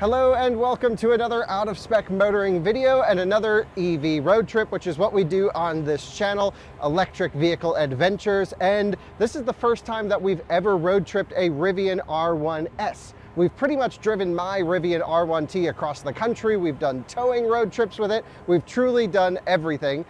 Hello and welcome to another out of spec motoring video and another EV road trip, which is what we do on this channel, Electric Vehicle Adventures. And this is the first time that we've ever road tripped a Rivian R1S. We've pretty much driven my Rivian R1T across the country. We've done towing road trips with it. We've truly done everything.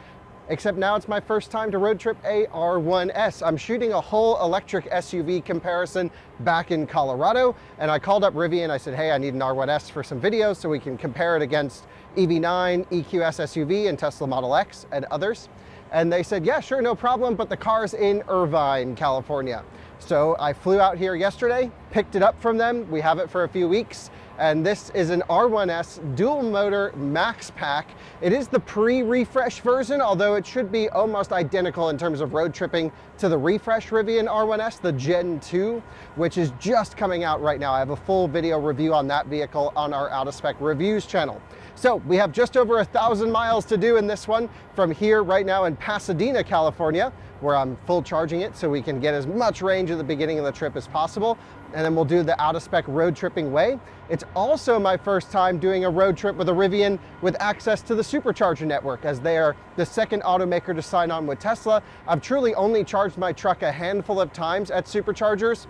Except now it's my first time to road trip a R1S. I'm shooting a whole electric SUV comparison back in Colorado, and I called up Rivian. I said, hey, I need an R1S for some videos so we can compare it against EV9, EQS SUV, and Tesla Model X and others. And they said, yeah, sure, no problem, but the car's in Irvine, California. So I flew out here yesterday, picked it up from them. We have it for a few weeks. And this is an R1S dual motor max pack. It is the pre-refresh version, although it should be almost identical in terms of road tripping to the refresh Rivian R1S, the Gen 2, which is just coming out right now. I have a full video review on that vehicle on our Out of Spec Reviews channel. So we have just over 1,000 miles to do in this one from here right now in Pasadena, California, where I'm full charging it so we can get as much range at the beginning of the trip as possible. And then we'll do the out of spec road tripping way. It's also my first time doing a road trip with a Rivian with access to the supercharger network, as they are the second automaker to sign on with Tesla. I've truly only charged my truck a handful of times at superchargers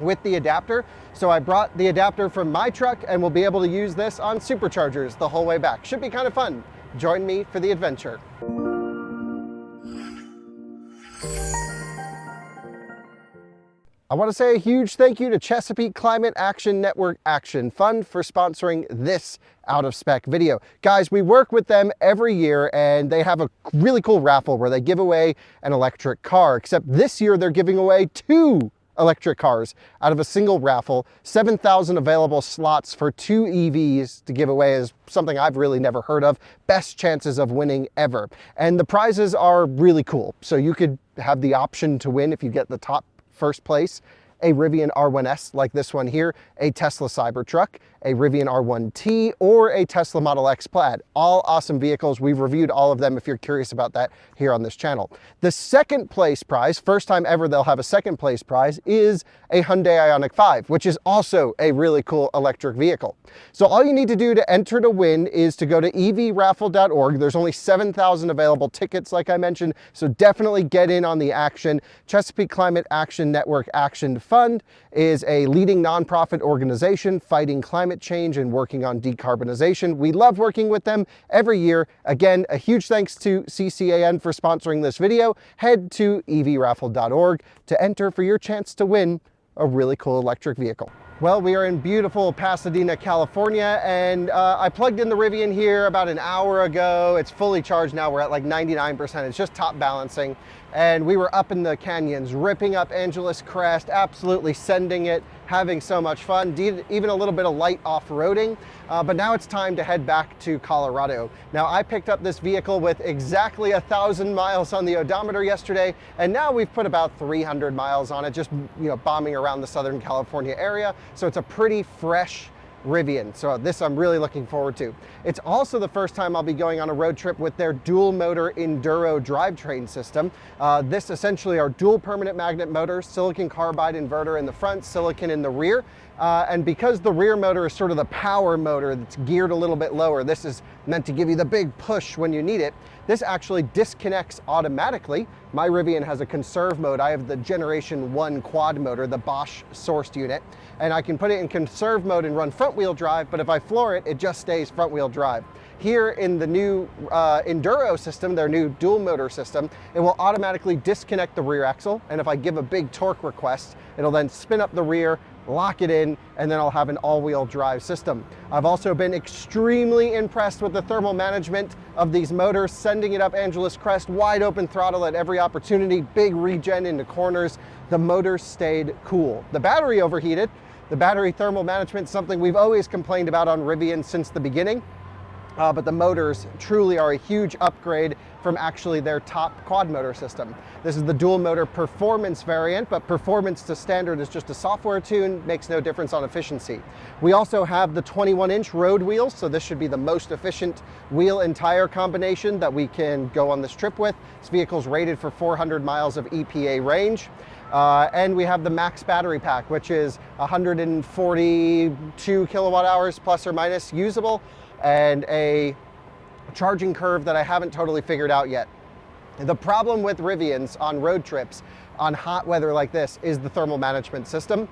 with the adapter. So I brought the adapter from my truck and we'll be able to use this on superchargers the whole way back. Should be kind of fun. Join me for the adventure. I want to say a huge thank you to Chesapeake Climate Action Network Action Fund for sponsoring this out of spec video. Guys, we work with them every year and they have a really cool raffle where they give away an electric car, except this year they're giving away 2 electric cars out of a single raffle. 7,000 available slots for 2 EVs to give away is something I've really never heard of. Best chances of winning ever. And the prizes are really cool. So you could have the option to win if you get the top first place, a Rivian R1S like this one here, a Tesla Cybertruck, a Rivian R1T, or a Tesla Model X Plaid. All awesome vehicles. We've reviewed all of them if you're curious about that here on this channel. The second place prize, first time ever they'll have a second place prize, is a Hyundai Ioniq 5, which is also a really cool electric vehicle. So all you need to do to enter to win is to go to evraffle.org. There's only 7,000 available tickets, like I mentioned, so definitely get in on the action. Chesapeake Climate Action Network Action Fund is a leading nonprofit organization fighting climate change and working on decarbonization. We love working with them every year. Again, a huge thanks to CCAN for sponsoring this video. Head to evraffle.org to enter for your chance to win a really cool electric vehicle. Well, we are in beautiful Pasadena, California, and I plugged in the Rivian here about an hour ago. It's fully charged now. We're at like 99%. It's just top balancing. And we were up in the canyons, ripping up Angeles Crest, absolutely sending it, having so much fun, did even a little bit of light off-roading. But now it's time to head back to Colorado. Now, I picked up this vehicle with exactly 1,000 miles on the odometer yesterday, and now we've put about 300 miles on it, just bombing around the Southern California area. So it's a pretty fresh Rivian. So this I'm really looking forward to. It's also the first time I'll be going on a road trip with their dual motor Enduro drivetrain system. This essentially are dual permanent magnet motors, silicon carbide inverter in the front, silicon in the rear. And because the rear motor is sort of the power motor that's geared a little bit lower, this is meant to give you the big push when you need it. This actually disconnects automatically. My Rivian has a conserve mode. I have the Generation 1 quad motor, the Bosch sourced unit, and I can put it in conserve mode and run front wheel drive, but if I floor it, it just stays front wheel drive. Here in the new Enduro system, their new dual motor system, it will automatically disconnect the rear axle, and if I give a big torque request, it'll then spin up the rear, lock it in, and then I'll have an all-wheel drive system. I've also been extremely impressed with the thermal management of these motors, sending it up Angeles Crest, wide open throttle at every opportunity, big regen into corners. The motors stayed cool. The battery overheated. The battery thermal management is something we've always complained about on Rivian since the beginning. But the motors truly are a huge upgrade from actually their top quad motor system. This is the dual motor performance variant, but performance to standard is just a software tune, makes no difference on efficiency. We also have the 21-inch road wheels, so this should be the most efficient wheel and tire combination that we can go on this trip with. This vehicle's rated for 400 miles of EPA range. And we have the max battery pack, which is 142 kilowatt hours plus or minus usable, and a charging curve that I haven't totally figured out yet. The problem with Rivians on road trips on hot weather like this is the thermal management system,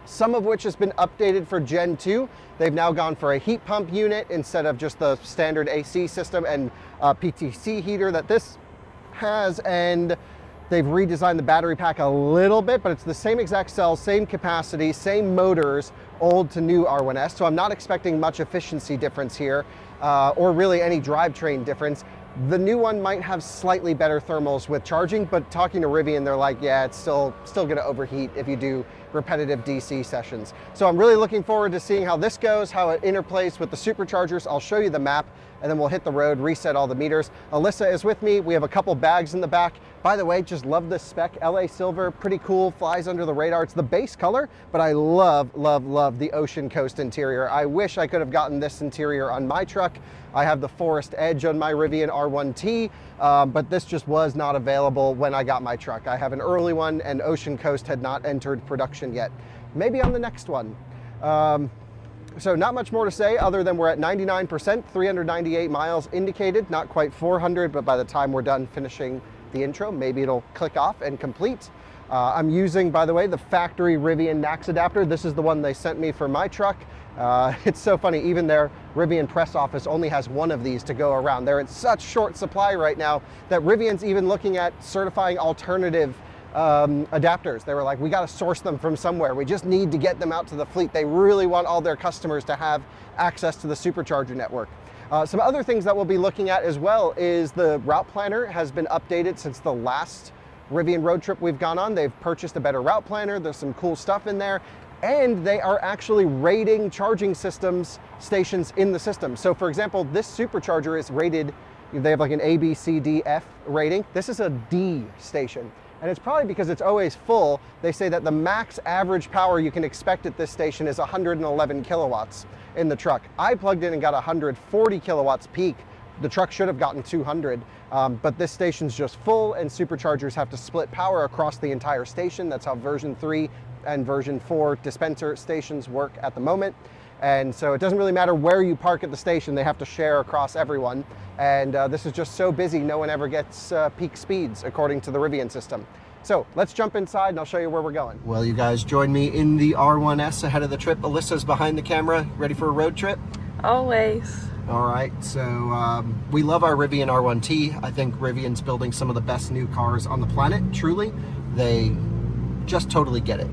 some of which has been updated for Gen 2. They've now gone for a heat pump unit instead of just the standard AC system and PTC heater that this has, and they've redesigned the battery pack a little bit, but it's the same exact cell, same capacity, same motors, old to new R1S, so I'm not expecting much efficiency difference here, or really any drivetrain difference. The new one might have slightly better thermals with charging, but talking to Rivian, they're like, yeah, it's still gonna overheat if you do repetitive DC sessions. So I'm really looking forward to seeing how this goes, how it interplays with the superchargers. I'll show you the map, and then we'll hit the road, reset all the meters. Alyssa is with me. We have a couple bags in the back. By the way, just love this spec. LA Silver, pretty cool, flies under the radar. It's the base color, but I love, love, love the Ocean Coast interior. I wish I could have gotten this interior on my truck. I have the Forest Edge on my Rivian R1T, but this just was not available when I got my truck. I have an early one, and Ocean Coast had not entered production yet. Maybe on the next one. So not much more to say other than we're at 99%, 398 miles indicated, not quite 400, but by the time we're done finishing the intro, maybe it'll click off and complete. I'm using, by the way, the factory Rivian NACS adapter. This is the one they sent me for my truck. It's so funny, even their Rivian press office only has one of these to go around. They're in such short supply right now that Rivian's even looking at certifying alternative adapters. They were like, we got to source them from somewhere. We just need to get them out to the fleet. They really want all their customers to have access to the supercharger network. Some other things that we'll be looking at as well is the route planner has been updated since the last Rivian road trip we've gone on. They've purchased a better route planner. There's some cool stuff in there. And they are actually rating charging stations in the system. So for example, this supercharger is rated, they have like an A, B, C, D, F rating. This is a D station. And it's probably because it's always full. They say that the max average power you can expect at this station is 111 kilowatts in the truck. I plugged in and got 140 kilowatts peak. The truck should have gotten 200, but this station's just full, and superchargers have to split power across the entire station. That's how version 3 and version 4 dispenser stations work at the moment. And so it doesn't really matter where you park at the station, they have to share across everyone. And this is just so busy, no one ever gets peak speeds according to the Rivian system. So let's jump inside and I'll show you where we're going. Well, you guys join me in the R1S ahead of the trip. Alyssa's behind the camera, ready for a road trip? Always. All right, so we love our Rivian R1T. I think Rivian's building some of the best new cars on the planet, truly. They just totally get it.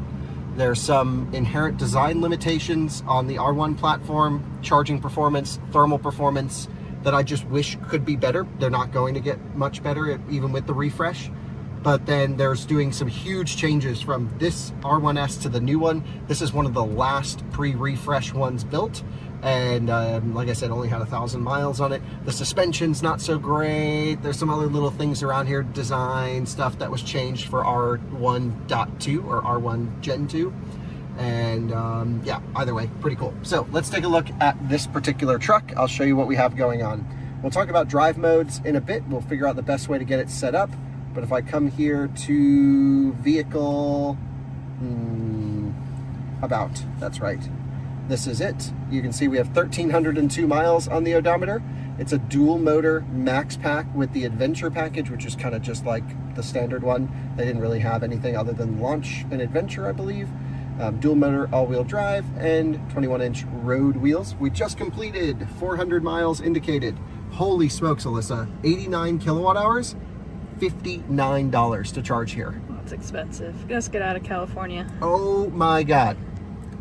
There's some inherent design limitations on the R1 platform, charging performance, thermal performance, that I just wish could be better. They're not going to get much better even with the refresh. But then there's doing some huge changes from this R1S to the new one. This is one of the last pre-refresh ones built. And like I said, only had 1,000 miles on it. The suspension's not so great. There's some other little things around here, design stuff that was changed for R1.2 or R1 Gen 2. And yeah, either way, pretty cool. So let's take a look at this particular truck. I'll show you what we have going on. We'll talk about drive modes in a bit. We'll figure out the best way to get it set up. But if I come here to vehicle, about, that's right. This is it. You can see we have 1,302 miles on the odometer. It's a dual motor max pack with the adventure package, which is kind of just like the standard one. They didn't really have anything other than launch and adventure, I believe. Dual motor all-wheel drive and 21-inch road wheels. We just completed 400 miles indicated. Holy smokes, Alyssa. 89 kilowatt hours, $59 to charge here. That's expensive. Let's get out of California. Oh my God.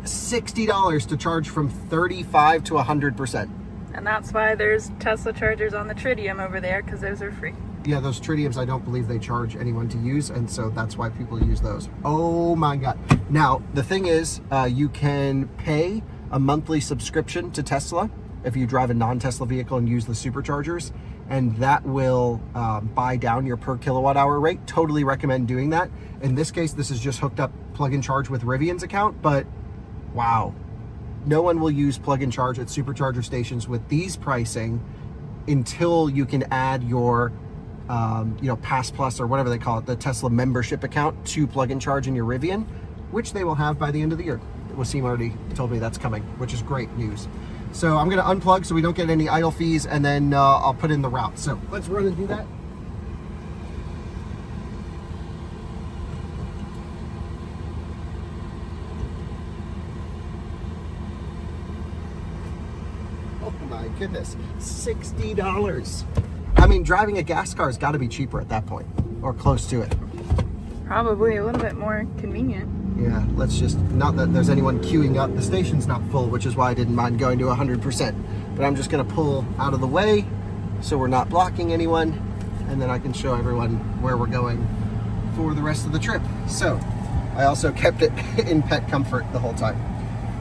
$60 to charge from 35 to 100%. And that's why there's Tesla chargers on the Tritium over there, because those are free. Yeah, those Tritiums, I don't believe they charge anyone to use, and so that's why people use those. Oh my God. Now, the thing is, you can pay a monthly subscription to Tesla if you drive a non-Tesla vehicle and use the superchargers, and that will buy down your per kilowatt hour rate. Totally recommend doing that. In this case, this is just hooked up plug and charge with Rivian's account, but wow. No one will use plug and charge at supercharger stations with these pricing until you can add your Pass Plus or whatever they call it, the Tesla membership account to plug and charge in your Rivian, which they will have by the end of the year. Wasim already told me that's coming, which is great news. So I'm going to unplug so we don't get any idle fees, and then I'll put in the route. So let's run and do that. Oh my goodness, $60. I mean, driving a gas car has got to be cheaper at that point, or close to it. Probably a little bit more convenient. Yeah, let's just, not that there's anyone queuing up. The station's not full, which is why I didn't mind going to 100%. But I'm just gonna pull out of the way so we're not blocking anyone, and then I can show everyone where we're going for the rest of the trip. So, I also kept it in pet comfort the whole time.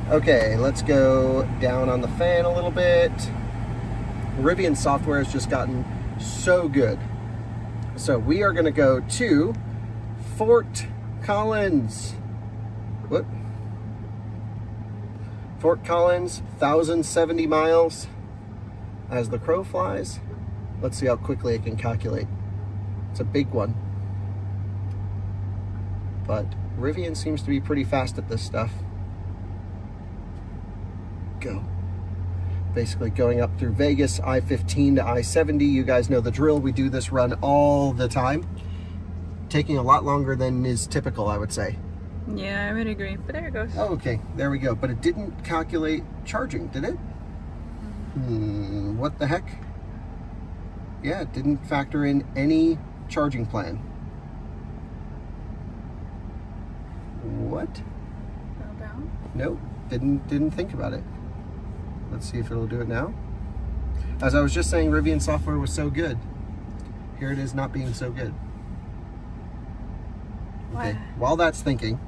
Okay, let's go down on the fan a little bit. Rivian software has just gotten so good. So we are gonna go to Fort Collins. What? Fort Collins, 1,070 miles as the crow flies. Let's see how quickly it can calculate. It's a big one. But Rivian seems to be pretty fast at this stuff. Go. Basically going up through Vegas, I-15 to I-70. You guys know the drill. We do this run all the time. Taking a lot longer than is typical, I would say. Yeah, I would agree. But there it goes. Oh, okay, there we go. But it didn't calculate charging, did it? What the heck? Yeah, it didn't factor in any charging plan. What? Go down. Nope, didn't think about it. Let's see if it'll do it now. As I was just saying, Rivian software was so good. Here it is not being so good. Okay, while that's thinking,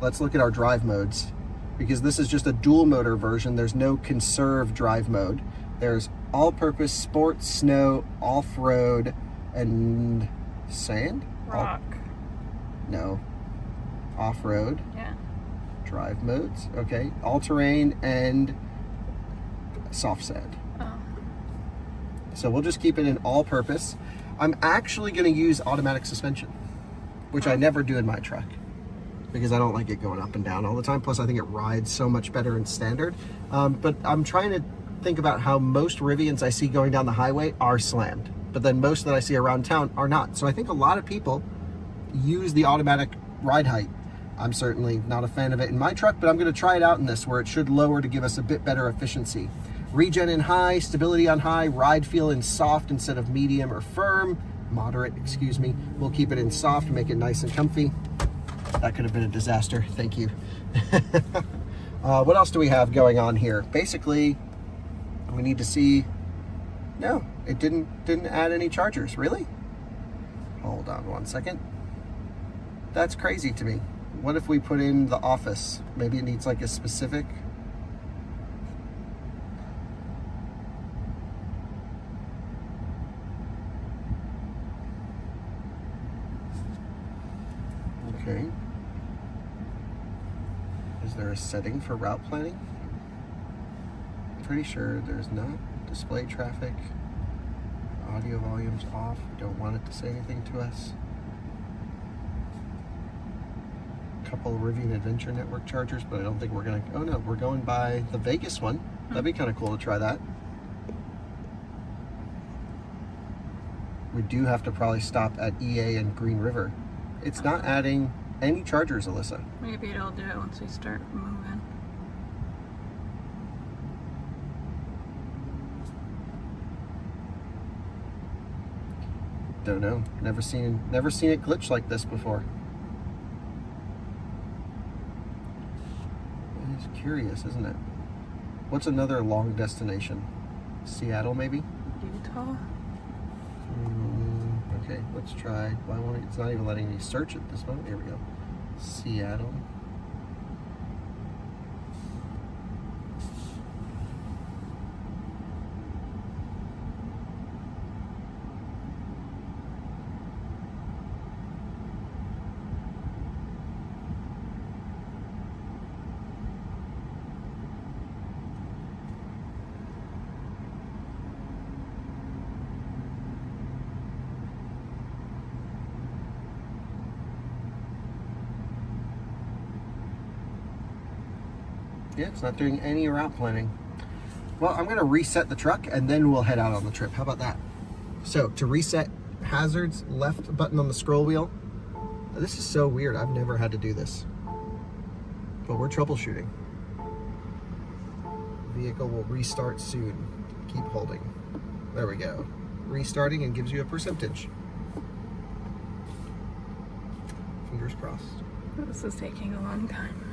let's look at our drive modes, because this is just a dual motor version. There's no conserve drive mode. There's all-purpose, sport, snow, off-road, and sand? Rock. No. Off-road. Yeah. Drive modes. Okay. All-terrain and soft sand. Oh. So we'll just keep it in all-purpose. I'm actually going to use automatic suspension, which I never do in my truck because I don't like it going up and down all the time. Plus, I think it rides so much better in standard. But I'm trying to think about how most Rivians I see going down the highway are slammed, but then most that I see around town are not. So I think a lot of people use the automatic ride height. I'm certainly not a fan of it in my truck, but I'm going to try it out in this, where it should lower to give us a bit better efficiency. Regen in high, stability on high, ride feel in soft instead of medium or firm. Moderate, excuse me. We'll keep it in soft, make it nice and comfy. That could have been a disaster, thank you. What else do we have going on here? Basically, we need to see, no, it didn't add any chargers, really? Hold on one second. That's crazy to me. What if we put in the office? Maybe it needs like a specific. Okay. Is there a setting for route planning? Pretty sure there's not. Display traffic. Audio volume's off. We don't want it to say anything to us. Couple of Rivian Adventure Network chargers, but I don't think we're gonna, oh no, we're going by the Vegas one. That'd be kind of cool to try that. We do have to probably stop at EA and Green River. It's not adding any chargers, Alyssa. Maybe it'll do it once we start moving. Don't know. Never seen it glitch like this before. It's curious, isn't it? What's another long destination? Seattle, maybe? Utah? Okay, let's try. Why won't it? It's not even letting me search at this moment. Here we go. Seattle. Yeah, it's not doing any route planning. Well, I'm gonna reset the truck and then we'll head out on the trip. How about that? So to reset hazards, left button on the scroll wheel. This is so weird. I've never had to do this. But we're troubleshooting. Vehicle will restart soon. Keep holding. There we go. Restarting and gives you a percentage. Fingers crossed. This is taking a long time.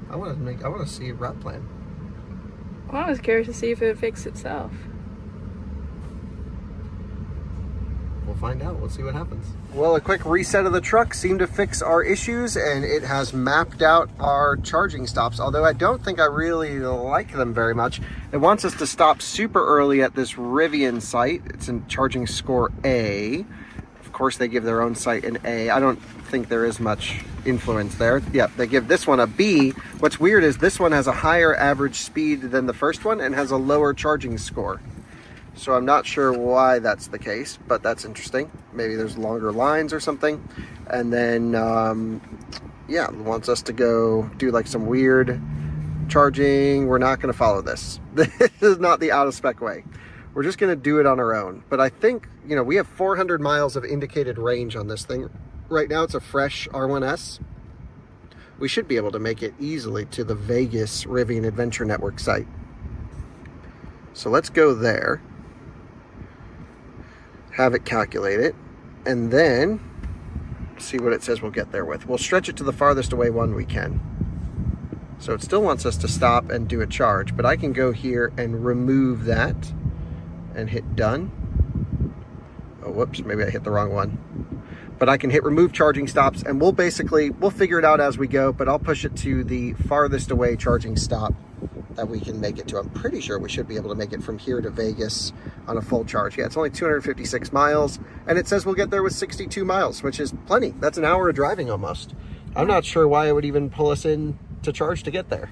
I want to see a route plan. Well, I was curious to see if it would fix itself. We'll find out. We'll see what happens. Well, a quick reset of the truck seemed to fix our issues, and it has mapped out our charging stops, although I don't think I really like them very much. It wants us to stop super early at this Rivian site. It's in charging score A. Of course, they give their own site an A. I don't think there is much influence there. Yeah, they give this one a B. What's weird is this one has a higher average speed than the first one and has a lower charging score. So I'm not sure why that's the case, but that's interesting. Maybe there's longer lines or something. And then, yeah, wants us to go do like some weird charging. We're not going to follow this. This is not the out of spec way. We're just going to do it on our own. But I think, you know, we have 400 miles of indicated range on this thing. Right now it's a fresh R1S. We should be able to make it easily to the Vegas Rivian Adventure Network site. So let's go there. Have it calculate it, and then see what it says we'll get there with. We'll stretch it to the farthest away one we can. So it still wants us to stop and do a charge, but I can go here and remove that and hit done. Oh, whoops, maybe I hit the wrong one. But I can hit remove charging stops, and we'll figure it out as we go, but I'll push it to the farthest away charging stop that we can make it to. I'm pretty sure we should be able to make it from here to Vegas on a full charge. Yeah, it's only 256 miles, and it says we'll get there with 62 miles, which is plenty. That's an hour of driving almost. I'm not sure why it would even pull us in to charge to get there.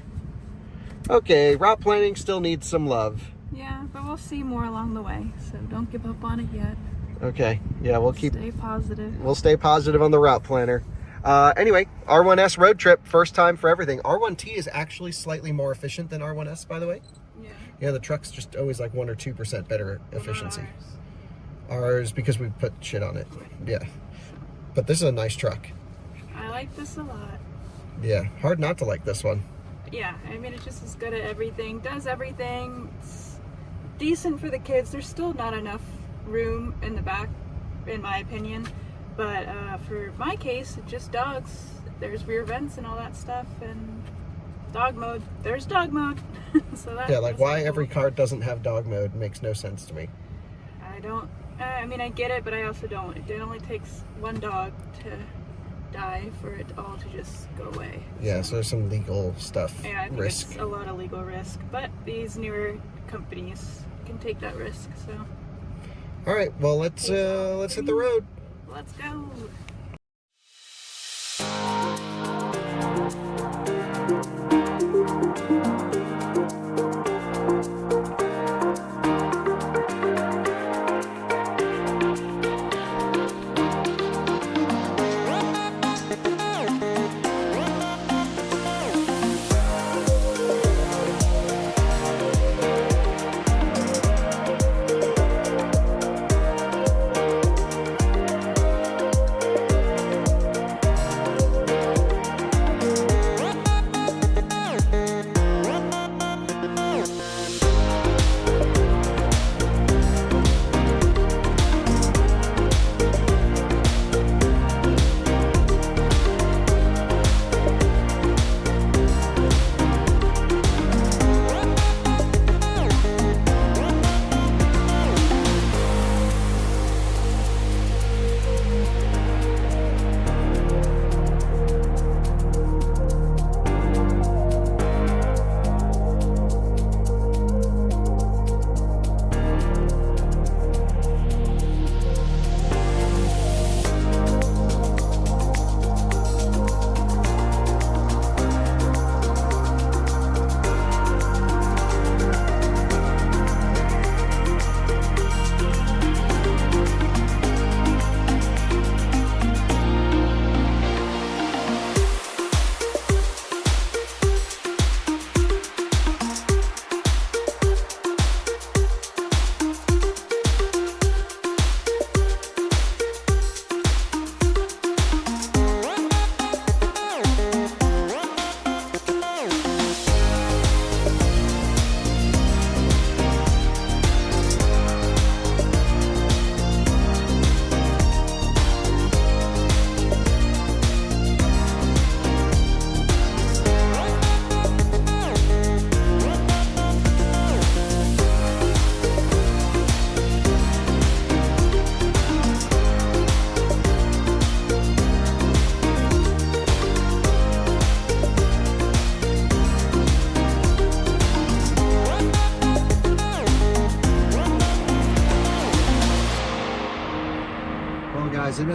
Okay, route planning still needs some love. Yeah, but we'll see more along the way, so don't give up on it yet. Okay, yeah, we'll stay positive. We'll stay positive on the route planner. Anyway, R1S road trip, first time for everything. R1T is actually slightly more efficient than R1S, by the way. Yeah. Yeah, the truck's just always like 1 or 2% better efficiency. Ours, because we put shit on it. Yeah. But this is a nice truck. I like this a lot. Yeah, hard not to like this one. Yeah, I mean, it's just as good at everything, does everything. It's decent for the kids. There's still not enough room in the back, in my opinion. But for my case, just dogs. There's rear vents and all that stuff, and dog mode. There's dog mode. So that, yeah, like that's why cool. every car doesn't have dog mode makes no sense to me. I don't. I mean, I get it, but I also don't. It only takes one dog to die for it all to just go away. Yeah, so there's some legal stuff. Yeah, I think risk. it's a lot of legal risk, but these newer companies can take that risk. So. All right, well let's hit the road. Let's go.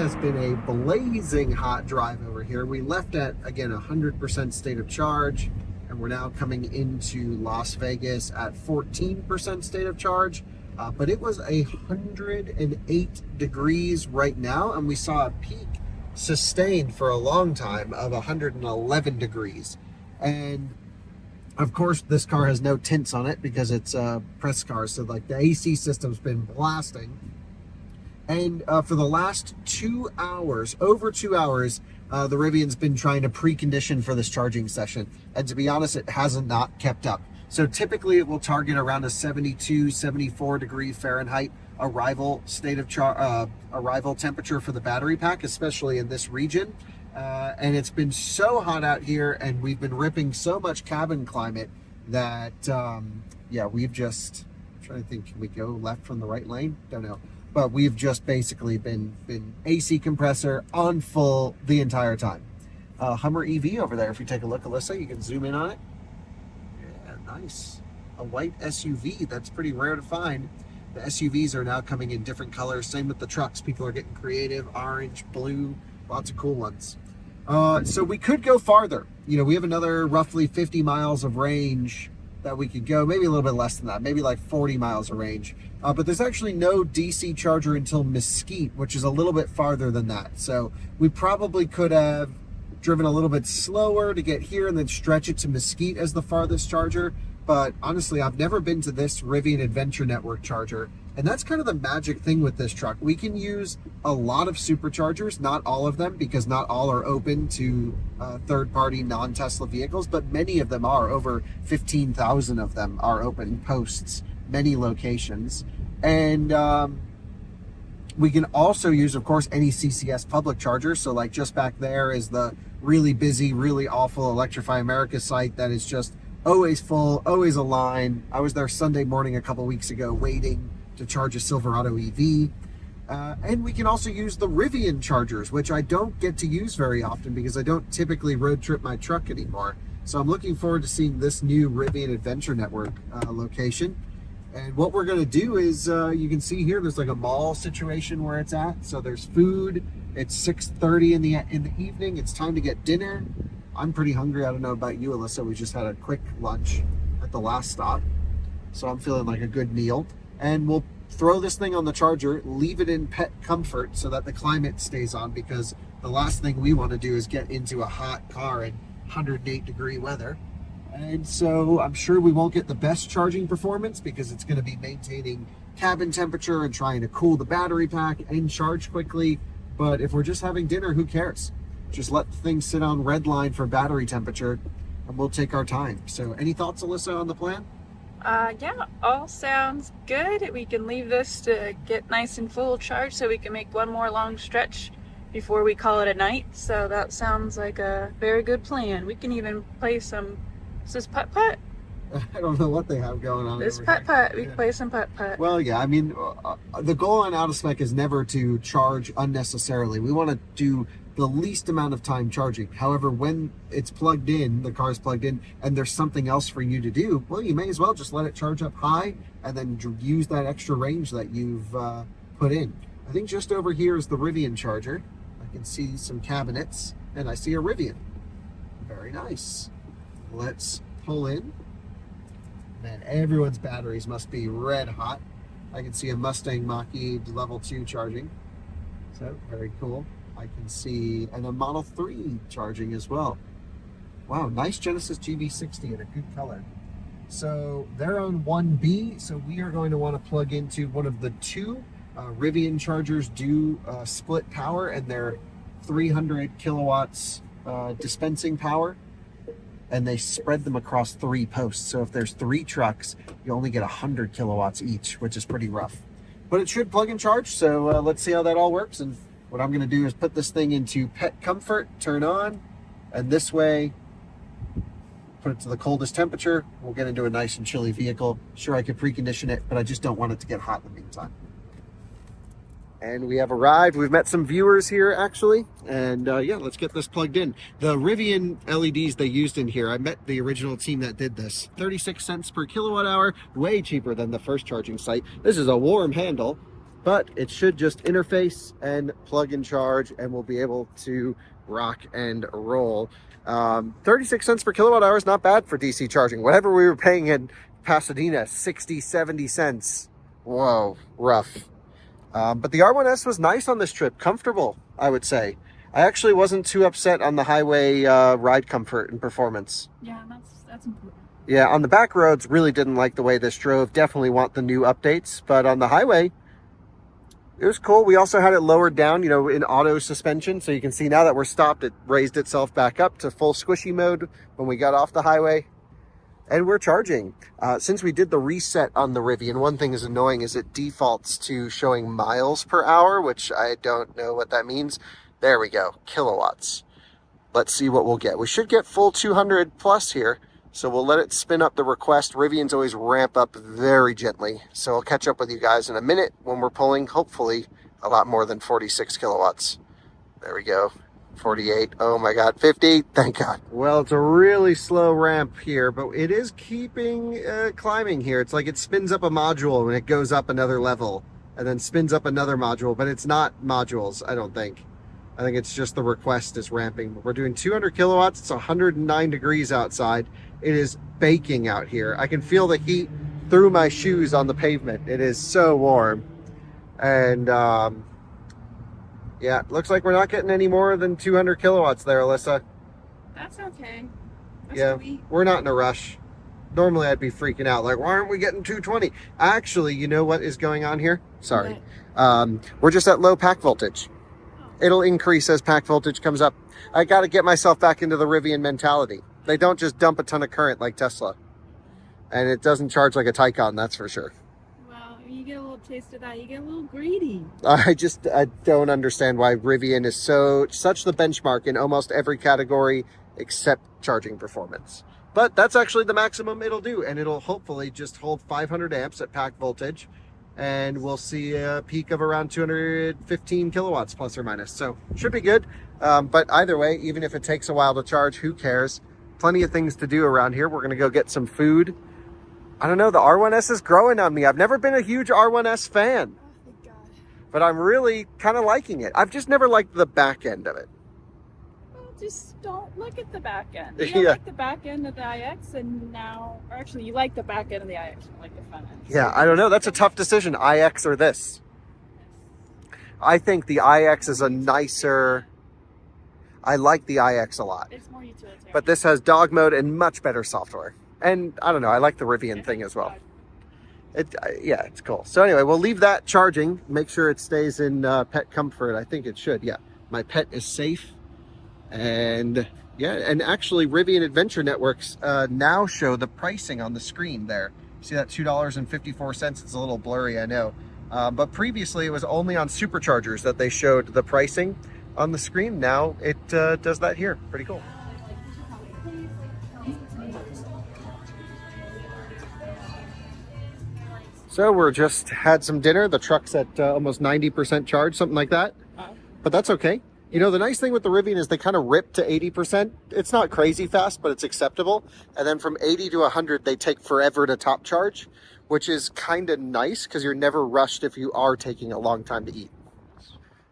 has been a blazing hot drive over here. We left at, again, 100% state of charge, and we're now coming into Las Vegas at 14% state of charge. But it was 108 degrees right now, and we saw a peak sustained for a long time of 111 degrees. And of course, this car has no tints on it because it's a press car, so like the AC system's been blasting. And for the last 2 hours, over 2 hours, the Rivian's been trying to precondition for this charging session. And to be honest, it hasn't not kept up. So typically it will target around a 72, 74 degree Fahrenheit arrival arrival temperature for the battery pack, especially in this region. And it's been so hot out here, and we've been ripping so much cabin climate that, yeah, we've just, I'm trying to think, can we go left from the right lane? Don't know. But we've just basically been AC compressor on full the entire time. Hummer EV over there, if you take a look, Alyssa, you can zoom in on it. Yeah, nice. A white SUV, that's pretty rare to find. The SUVs are now coming in different colors. Same with the trucks. People are getting creative, orange, blue, lots of cool ones. So we could go farther. You know, we have another roughly 50 miles of range that we could go, maybe a little bit less than that, maybe like 40 miles of range. But there's actually no DC charger until Mesquite, which is a little bit farther than that. So we probably could have driven a little bit slower to get here and then stretch it to Mesquite as the farthest charger. But honestly, I've never been to this Rivian Adventure Network charger. And that's kind of the magic thing with this truck. We can use a lot of superchargers, not all of them, because not all are open to third-party non-Tesla vehicles, but many of them are. Over 15,000 of them are open posts, many locations. And we can also use, of course, any CCS public charger. So like just back there is the really busy, really awful Electrify America site that is just always full, always a line. I was there Sunday morning a couple weeks ago waiting to charge a Silverado EV. And we can also use the Rivian chargers, which I don't get to use very often because I don't typically road trip my truck anymore. So I'm looking forward to seeing this new Rivian Adventure Network location. And what we're going to do is, you can see here, there's like a mall situation where it's at. So there's food. It's 6:30 in the evening. It's time to get dinner. I'm pretty hungry. I don't know about you, Alyssa. We just had a quick lunch at the last stop. So I'm feeling like a good meal. And we'll throw this thing on the charger, leave it in pet comfort so that the climate stays on, because the last thing we want to do is get into a hot car in 108 degree weather. And so I'm sure we won't get the best charging performance because it's going to be maintaining cabin temperature and trying to cool the battery pack and charge quickly. But if we're just having dinner, who cares? Just let the thing sit on red line for battery temperature and we'll take our time. So any thoughts, Alyssa, on the plan? Yeah, all sounds good. We can leave this to get nice and full charge so we can make one more long stretch before we call it a night. So that sounds like a very good plan. We can even play some, is this putt-putt? I don't know what they have going on. This putt-putt, we can play some putt-putt. Well, yeah, I mean, the goal on Out of Spec is never to charge unnecessarily. We want to do the least amount of time charging. However, when it's plugged in, the car's plugged in, and there's something else for you to do, well, you may as well just let it charge up high and then use that extra range that you've put in. I think just over here is the Rivian charger. I can see some cabinets, and I see a Rivian. Very nice. Let's pull in. Man, everyone's batteries must be red hot. I can see a Mustang Mach-E level 2 charging. So, very cool. I can see, and a Model 3 charging as well. Wow, nice Genesis GV60 in a good color. So they're on 1B, so we are going to want to plug into one of the two. Rivian chargers do split power, and they're 300 kilowatts dispensing power, and they spread them across 3 posts. So if there's 3 trucks, you only get 100 kilowatts each, which is pretty rough. But it should plug and charge, so let's see how that all works. And what I'm going to do is put this thing into pet comfort, turn on, and this way, put it to the coldest temperature. We'll get into a nice and chilly vehicle. Sure, I could precondition it, but I just don't want it to get hot in the meantime. And we have arrived. We've met some viewers here, actually. And yeah, let's get this plugged in. The Rivian LEDs they used in here, I met the original team that did this. 36 cents per kilowatt hour, way cheaper than the first charging site. This is a warm handle. but it should just interface and plug and charge, and we'll be able to rock and roll. 36 cents per kilowatt hour is not bad for DC charging. Whatever we were paying in Pasadena, 60, 70 cents. Whoa, rough. But the R1S was nice on this trip, comfortable, I would say. I actually wasn't too upset on the highway ride comfort and performance. Yeah, that's important. Yeah, on the back roads, really didn't like the way this drove. Definitely want the new updates. But on the highway, it was cool. We also had it lowered down, you know, in auto suspension. So you can see now that we're stopped, it raised itself back up to full squishy mode when we got off the highway. And we're charging. Since we did the reset on the Rivian, one thing is annoying is it defaults to showing miles per hour, which I don't know what that means. There we go, kilowatts. Let's see what we'll get. We should get full 200 plus here. So we'll let it spin up the request. Rivians always ramp up very gently. So I'll catch up with you guys in a minute when we're pulling, hopefully, a lot more than 46 kilowatts. There we go. 48. Oh my God. 50. Thank God. Well, it's a really slow ramp here, but it is keeping climbing here. It's like it spins up a module and it goes up another level and then spins up another module, but it's not modules, I don't think. I think it's just the request is ramping. We're doing 200 kilowatts. It's 109 degrees outside. It is baking out here. I can feel the heat through my shoes on the pavement. It is so warm. And yeah, looks like we're not getting any more than 200 kilowatts there, Alyssa. That's okay. That's Yeah, sweet. we're not in a rush. Normally I'd be freaking out, like, why aren't we getting 220? Actually, you know what is going on here? Sorry. We're just at low pack voltage. It'll increase as pack voltage comes up. I got to get myself back into the Rivian mentality. They don't just dump a ton of current like Tesla. And it doesn't charge like a Taycan, that's for sure. Well, you get a little taste of that, you get a little greedy. I don't understand why Rivian is such the benchmark in almost every category except charging performance. But that's actually the maximum it'll do, and it'll hopefully just hold 500 amps at pack voltage, and we'll see a peak of around 215 kilowatts plus or minus. So should be good. But either way, even if it takes a while to charge, who cares? Plenty of things to do around here. We're going to go get some food. I don't know, the R1S is growing on me. I've never been a huge R1S fan, Oh, thank God. but I'm really kind of liking it. I've just never liked the back end of it. Well, just don't look at the back end. Yeah. You like the back end of the iX, and now, or actually, you like the back end of the iX, you like the front end. Yeah, I don't know. That's a tough decision, iX or this. I think the iX is a nicer... I like the iX a lot. It's more utilitarian. But this has dog mode and much better software. And I don't know, I like the Rivian thing as well. Yeah, it's cool. So anyway, we'll leave that charging. Make sure it stays in pet comfort. I think it should, yeah. My pet is safe. And yeah, and actually Rivian Adventure Networks now show the pricing on the screen there. See that $2.54? It's a little blurry, I know. But previously it was only on superchargers that they showed the pricing on the screen. Now it does that here. Pretty cool. So we're just had some dinner. The truck's at almost 90% charge, something like that. But that's okay. You know, the nice thing with the Rivian is they kind of rip to 80%. It's not crazy fast, but it's acceptable. And then from 80 to 100, they take forever to top charge, which is kind of nice because you're never rushed if you are taking a long time to eat.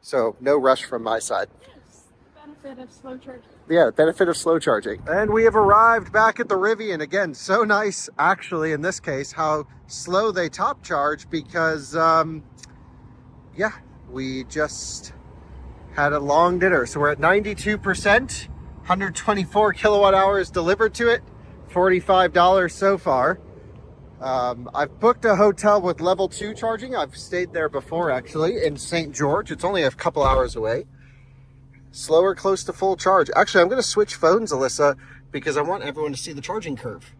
So no rush from my side. Yes, the benefit of slow charging. Yeah, the benefit of slow charging. And we have arrived back at the Rivian. Again, so nice, actually, in this case, how slow they top charge because, yeah, we just had a long dinner. So we're at 92%, 124 kilowatt hours delivered to it, $45 so far. I've booked a hotel with level 2 charging. I've stayed there before, actually, in St. George. It's only a couple hours away. Slower, close to full charge. Actually, I'm going to switch phones, Alyssa, because I want everyone to see the charging curve.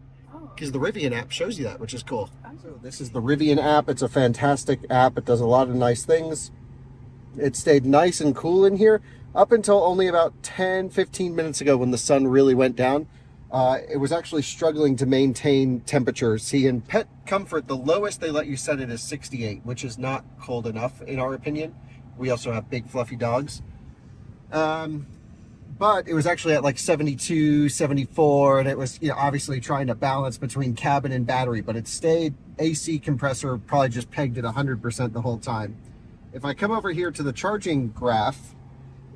Because the Rivian app shows you that, which is cool. So this is the Rivian app. It's a fantastic app. It does a lot of nice things. It stayed nice and cool in here up until only about 10-15 minutes ago when the sun really went down. It was actually struggling to maintain temperature. See, in pet comfort, the lowest they let you set it is 68, which is not cold enough in our opinion. We also have big fluffy dogs. But it was actually at like 72, 74, and it was, you know, obviously trying to balance between cabin and battery, but it stayed. AC compressor probably just pegged at 100% the whole time. If I come over here to the charging graph,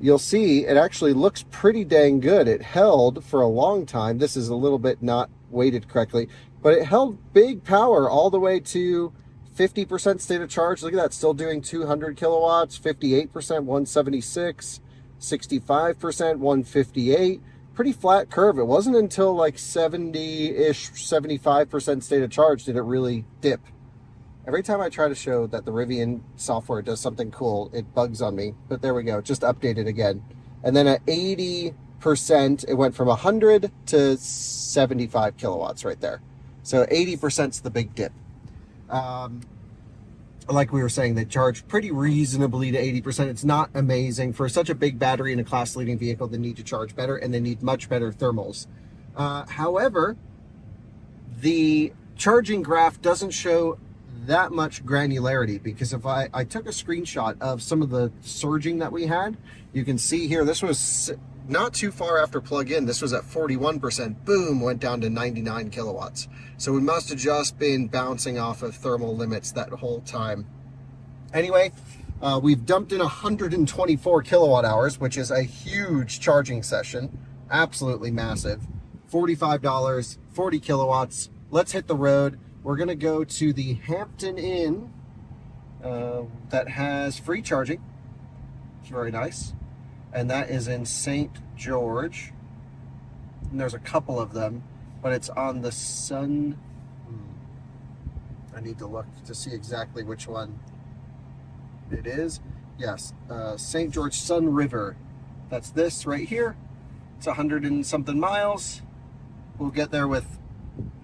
you'll see it actually looks pretty dang good. It held for a long time. This is a little bit not weighted correctly, but it held big power all the way to 50% state of charge. Look at that, still doing 200 kilowatts, 58%, 176, 65%, 158. Pretty flat curve. It wasn't until like 70-ish, 75% state of charge did it really dip. Every time I try to show that the Rivian software does something cool, it bugs on me. But there we go, just updated again. And then at 80%, it went from 100 to 75 kilowatts right there. So 80% is the big dip. Like we were saying, they charge pretty reasonably to 80%. It's not amazing. For such a big battery in a class-leading vehicle, they need to charge better, and they need much better thermals. However, the charging graph doesn't show that much granularity, because if I took a screenshot of some of the surging that we had, you can see here, this was not too far after plug-in. This was at 41%, boom, went down to 99 kilowatts. So we must have just been bouncing off of thermal limits that whole time. Anyway, we've dumped in 124 kilowatt hours, which is a huge charging session, absolutely massive. $45, 40 kilowatts. Let's hit the road. We're gonna go to the Hampton Inn that has free charging. It's very nice. And that is in St. George. And there's a couple of them, but it's on the Sun. I need to look to see exactly which one it is. Yes, St. George Sun River. That's this right here. It's 100 and something miles. We'll get there with,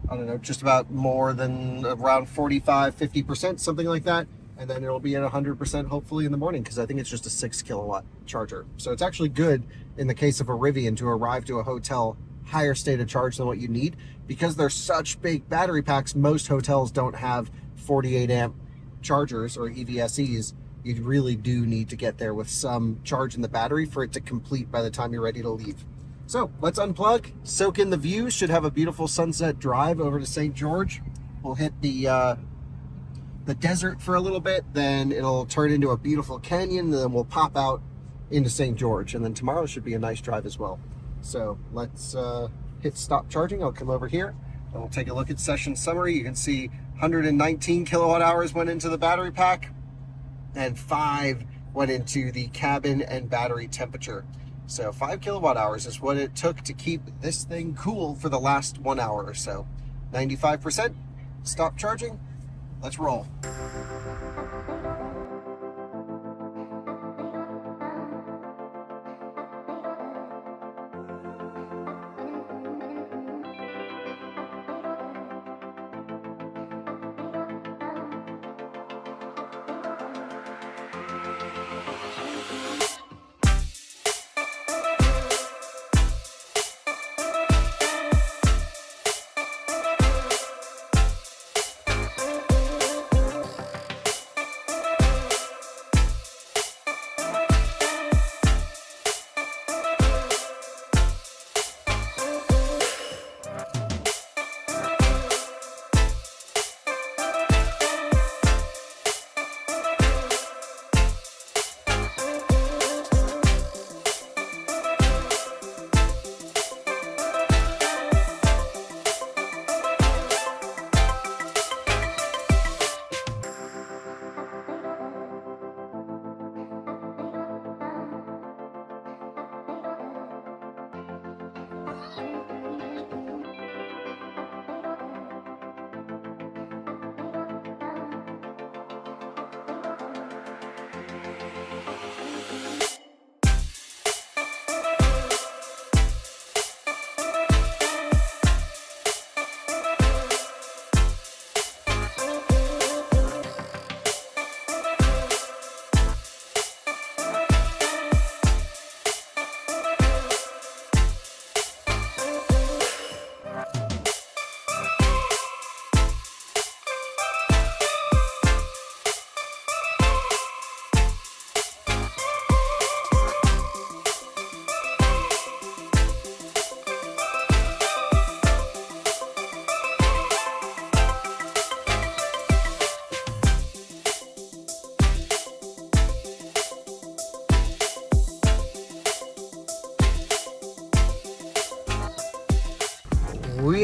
I don't know, just about more than around 45, 50%, something like that. And then it'll be at 100% hopefully in the morning, because I think it's just a 6 kilowatt charger. So it's actually good in the case of a Rivian to arrive to a hotel higher state of charge than what you need, because they're such big battery packs. Most hotels don't have 48 amp chargers or EVSEs. You really do need to get there with some charge in the battery for it to complete by the time you're ready to leave. So let's unplug, soak in the view. Should have a beautiful sunset drive over to St. George. We'll hit the desert for a little bit, then it'll turn into a beautiful canyon, and then we'll pop out into St. George, and then tomorrow should be a nice drive as well. So let's hit stop charging. I'll come over here and we'll take a look at session summary. You can see 119 kilowatt hours went into the battery pack, and 5 went into the cabin and battery temperature. So 5 kilowatt hours is what it took to keep this thing cool for the last 1 hour or so. 95%, stop charging. Let's roll.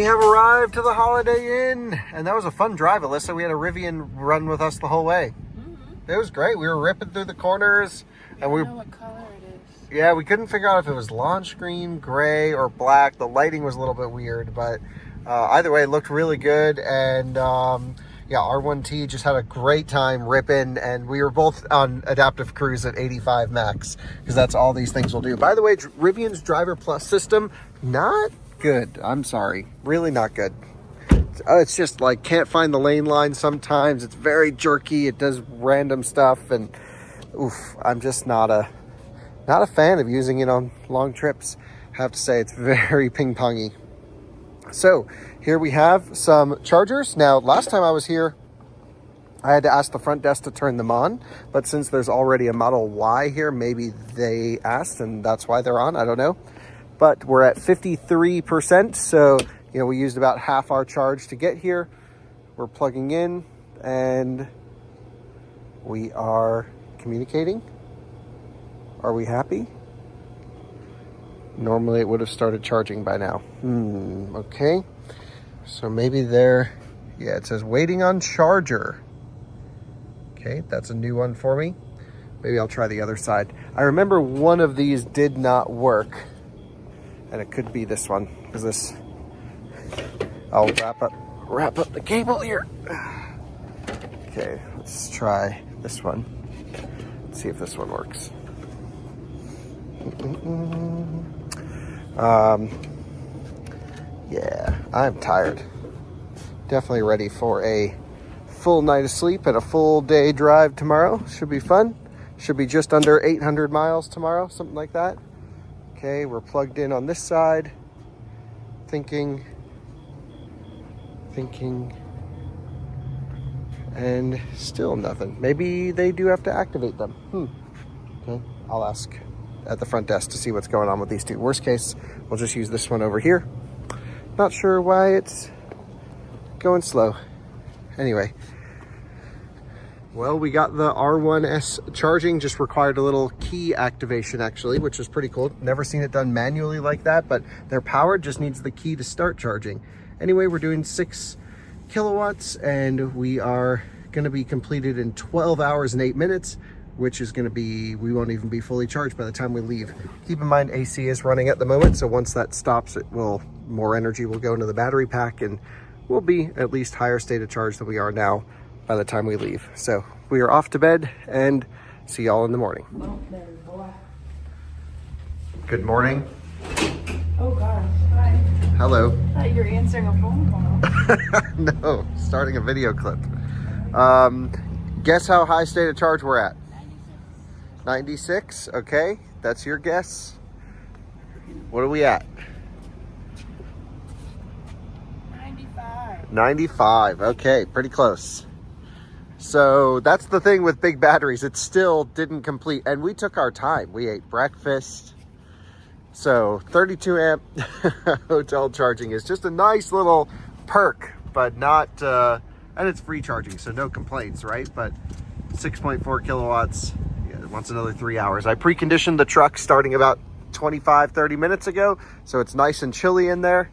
have arrived to the Holiday Inn, and that was a fun drive, Alyssa. We had a Rivian run with us the whole way. It was great. We were ripping through the corners, and we don't know what color it is. Yeah, we couldn't figure out if it was launch green, gray, or black. The lighting was a little bit weird, but either way, it looked really good. And yeah, R1T just had a great time ripping, and we were both on adaptive cruise at 85 max, because that's all these things will do. By the way, Rivian's Driver Plus system, not good. I'm sorry, really not good. It's just like, can't find the lane line sometimes. It's very jerky. It does random stuff, and oof, I'm just not a fan of using it on long trips. I have to say, it's very ping-pongy. So here we have some chargers. Now, last time I was here, I had to ask the front desk to turn them on, but since there's already a Model Y here, maybe they asked and that's why they're on. I don't know. But we're at 53%, so we used about half our charge to get here. We're plugging in and we are communicating. Are we happy? Normally it would have started charging by now. Okay. So maybe there, yeah, it says waiting on charger. Okay, that's a new one for me. Maybe I'll try the other side. I remember one of these did not work, and it could be this one, because this, I'll wrap up the cable here. Okay, let's try this one. Let's see if this one works. Yeah, I'm tired. Definitely ready for a full night of sleep and a full day drive tomorrow. Should be fun. Should be just under 800 miles tomorrow, something like that. Okay, we're plugged in on this side. Thinking, and still nothing. Maybe they do have to activate them. Okay, I'll ask at the front desk to see what's going on with these two. Worst case, we'll just use this one over here. Not sure why it's going slow. Anyway, well, we got the R1S charging, just required a little key activation actually, which is pretty cool. Never seen it done manually like that, but they're powered, just needs the key to start charging. Anyway, we're doing 6 kilowatts and we are gonna be completed in 12 hours and 8 minutes, which is gonna be, we won't even be fully charged by the time we leave. Keep in mind, AC is running at the moment, so once that stops, more energy will go into the battery pack and we'll be at least higher state of charge than we are now by the time we leave. So we are off to bed and see y'all in the morning. Good morning. Oh gosh, hi. Hello. I thought you were answering a phone call. No, starting a video clip. Guess how high state of charge we're at? 96, okay, that's your guess. What are we at? 95, okay, pretty close. So that's the thing with big batteries, it still didn't complete, and we took our time. We ate breakfast. So 32 amp hotel charging is just a nice little perk, but not, and it's free charging, so no complaints, right? But 6.4 kilowatts, yeah, wants another 3 hours. I preconditioned the truck starting about 25-30 minutes ago, so it's nice and chilly in there.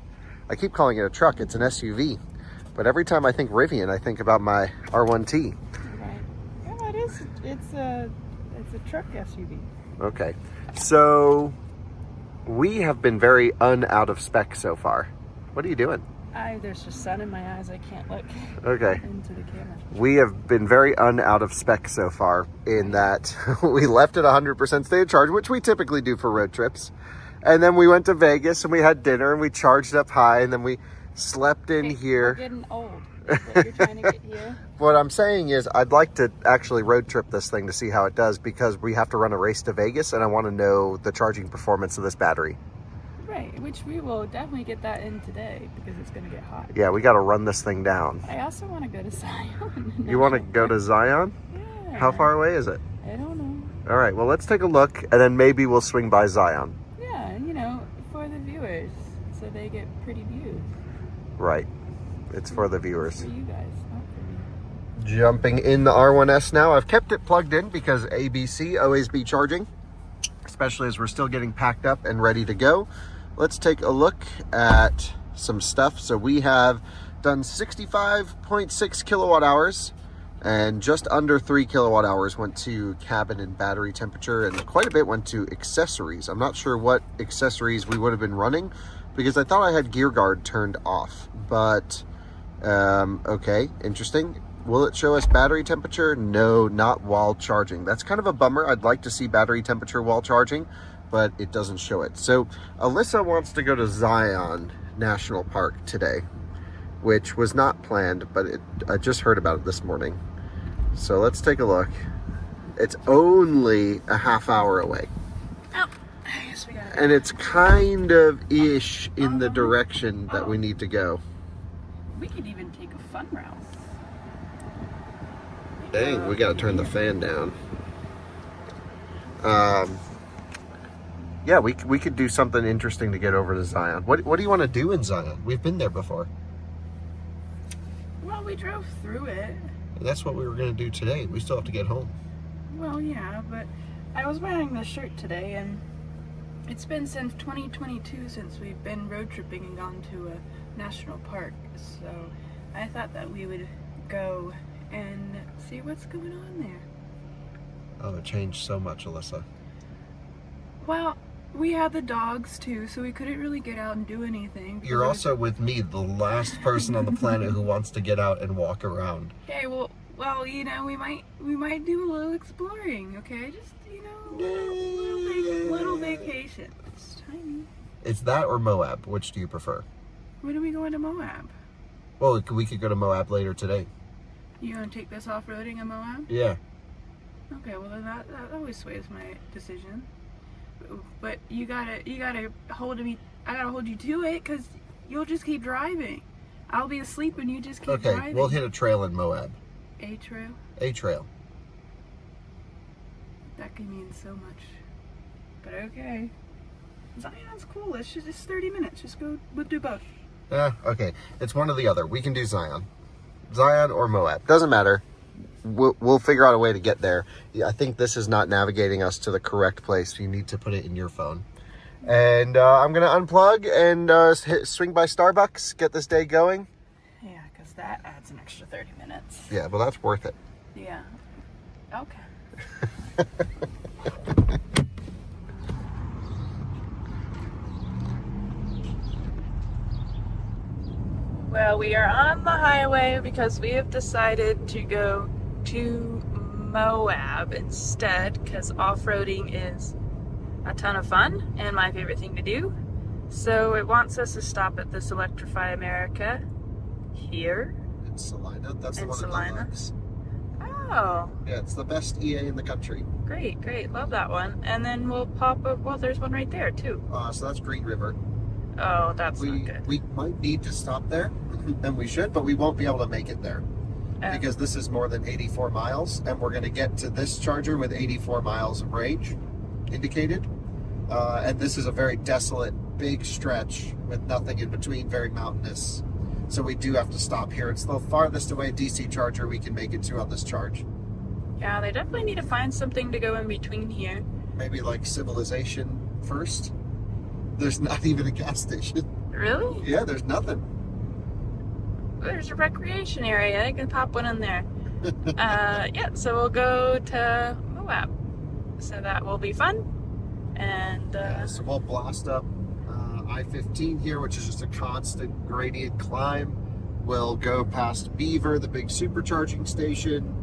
I keep calling it a truck, it's an SUV. But every time I think Rivian, I think about my R1T. Right. Yeah, it is. It's a truck SUV. Okay. So we have been very out of spec so far. What are you doing? There's just sun in my eyes. I can't look into the camera. We have been very out of spec so far in that we left at 100% state of charge, which we typically do for road trips. And then we went to Vegas and we had dinner and we charged up high and then we slept in here. We're getting old. That's what you're trying to get here. What I'm saying is I'd like to actually road trip this thing to see how it does, because we have to run a race to Vegas and I want to know the charging performance of this battery. Right, which we will definitely get that in today because it's going to get hot. Yeah, we got to run this thing down. I also want to go to Zion. You want to go to Zion? Yeah. How far away is it? I don't know. All right, well, let's take a look and then maybe we'll swing by Zion. Yeah, for the viewers, so they get pretty views. Right. It's for the viewers. For you guys, not for me. Jumping in the R1S now. I've kept it plugged in because ABC, always be charging, especially as we're still getting packed up and ready to go. Let's take a look at some stuff. So we have done 65.6 kilowatt hours, and just under 3 kilowatt hours went to cabin and battery temperature, and quite a bit went to accessories. I'm not sure what accessories we would have been running because I thought I had gear guard turned off, but okay, interesting. Will it show us battery temperature? No, not while charging. That's kind of a bummer. I'd like to see battery temperature while charging, but it doesn't show it. So Alyssa wants to go to Zion National Park today, which was not planned, but I just heard about it this morning. So let's take a look. It's only a half hour away. Oh, I guess we got it. And it's kind of ish in the direction that we need to go. We could even take a fun route. Dang, we gotta turn the fan down. Yeah, we could do something interesting to get over to Zion. What do you want to do in Zion? We've been there before. Well, we drove through it. That's what we were going to do today. We still have to get home. Well, yeah, but I was wearing this shirt today, and it's been since 2022 since we've been road tripping and gone to a national park. So I thought that we would go and see what's going on there. Oh, it changed so much, Alyssa. Well, we had the dogs too, so we couldn't really get out and do anything. You're also with me, the last person on the planet who wants to get out and walk around. Okay, well, you know, we might do a little exploring. Okay, just little vacation. It's tiny. It's that or Moab. Which do you prefer? When are we going to Moab? Well, we could go to Moab later today. You gonna take this off-roading in Moab? Yeah. Okay, well then that always sways my decision. But you gotta hold me. I gotta hold you to it, cause you'll just keep driving. I'll be asleep and you just keep driving. Okay, we'll hit a trail in Moab. A trail. A trail. That could mean so much. But okay. Zion's cool. It's just 30 minutes. Just go. We'll do both. Okay. It's one or the other. We can do Zion. Zion or Moab. Doesn't matter. We'll figure out a way to get there. Yeah, I think this is not navigating us to the correct place. You need to put it in your phone. And I'm going to unplug and swing by Starbucks, get this day going. Yeah, because that adds an extra 30 minutes. Yeah, but that's worth it. Yeah. Okay. Well, we are on the highway because we have decided to go to Moab instead, because off-roading is a ton of fun and my favorite thing to do. So it wants us to stop at this Electrify America here. In Salina. That's In the one Salina. in Monarchs. Oh, Yeah, it's the best EA in the country. great, great. Love that one. And then we'll pop up, well, there's one right there too. So that's Green River. Oh, that's not good. We might need to stop there, and we should, but we won't be able to make it there. Because this is more than 84 miles, and we're going to get to this charger with 84 miles of range indicated. And this is a very desolate, big stretch with nothing in between, very mountainous. So we do have to stop here. It's the farthest away DC charger we can make it to on this charge. Yeah, they definitely need to find something to go in between here. Maybe like Civilization first. There's not even a gas station. Really? Yeah, there's nothing. There's a recreation area. I can pop one in there. Yeah, so we'll go to Moab. So that will be fun. And So we'll blast up I-15 here, which is just a constant gradient climb. We'll go past Beaver, the big supercharging station.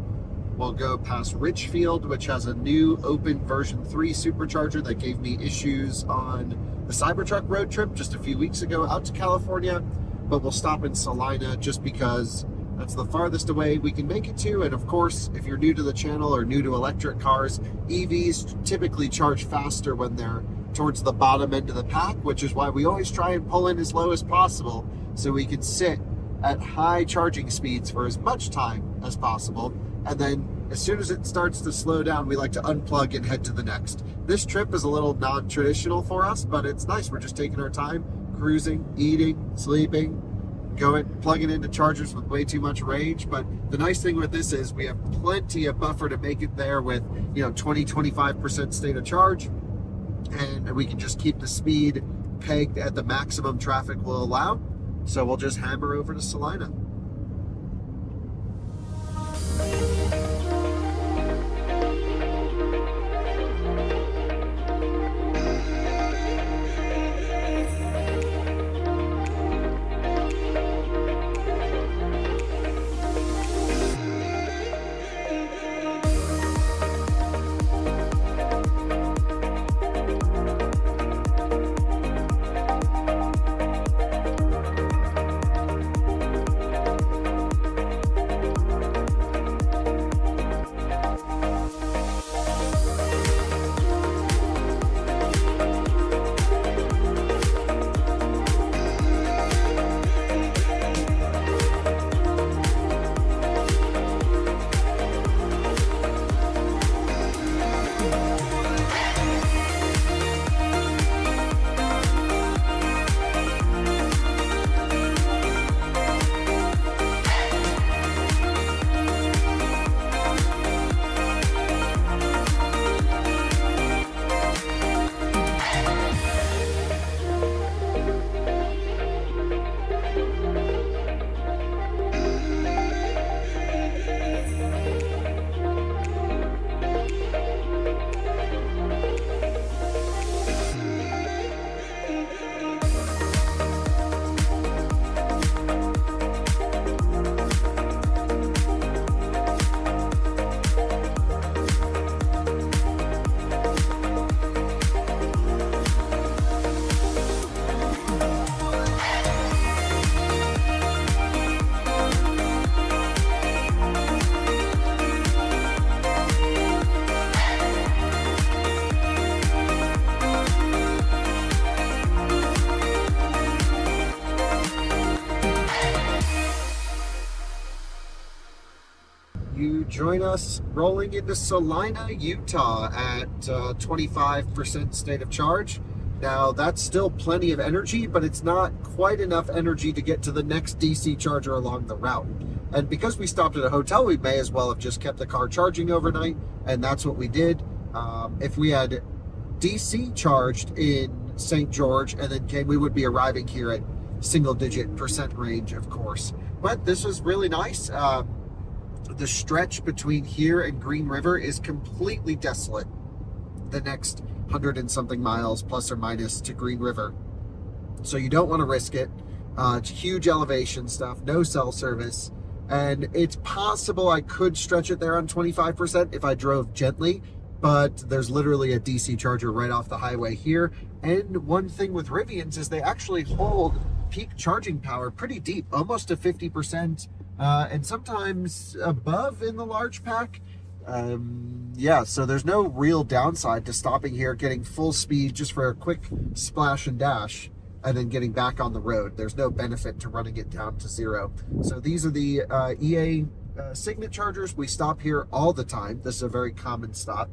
We'll go past Richfield, which has a new open version 3 supercharger that gave me issues on the Cybertruck road trip just a few weeks ago out to California. But we'll stop in Salina just because that's the farthest away we can make it to. And of course, if you're new to the channel or new to electric cars, EVs typically charge faster when they're towards the bottom end of the pack, which is why we always try and pull in as low as possible so we can sit at high charging speeds for as much time as possible. And then as soon as it starts to slow down, we like to unplug and head to the next. This trip is a little non-traditional for us, but it's nice. We're just taking our time, cruising, eating, sleeping, going, plugging into chargers with way too much range. But the nice thing with this is we have plenty of buffer to make it there with, 20-25% state of charge. And we can just keep the speed pegged at the maximum traffic will allow. So we'll just hammer over to Salina. You join us rolling into Salina, Utah at 25% state of charge. Now, that's still plenty of energy, but it's not quite enough energy to get to the next DC charger along the route. And because we stopped at a hotel, we may as well have just kept the car charging overnight, and that's what we did. If we had DC charged in St. George and then came, we would be arriving here at single-digit percent range, of course. But this was really nice. The stretch between here and Green River is completely desolate. The next 100 and something miles, plus or minus, to Green River. So you don't want to risk it. It's huge elevation stuff, no cell service. And it's possible I could stretch it there on 25% if I drove gently, but there's literally a DC charger right off the highway here. And one thing with Rivians is they actually hold peak charging power pretty deep, almost to 50%. And sometimes above in the large pack. Yeah, so there's no real downside to stopping here, getting full speed just for a quick splash and dash, and then getting back on the road. There's no benefit to running it down to zero. So these are the EA Signet chargers. We stop here all the time. This is a very common stop.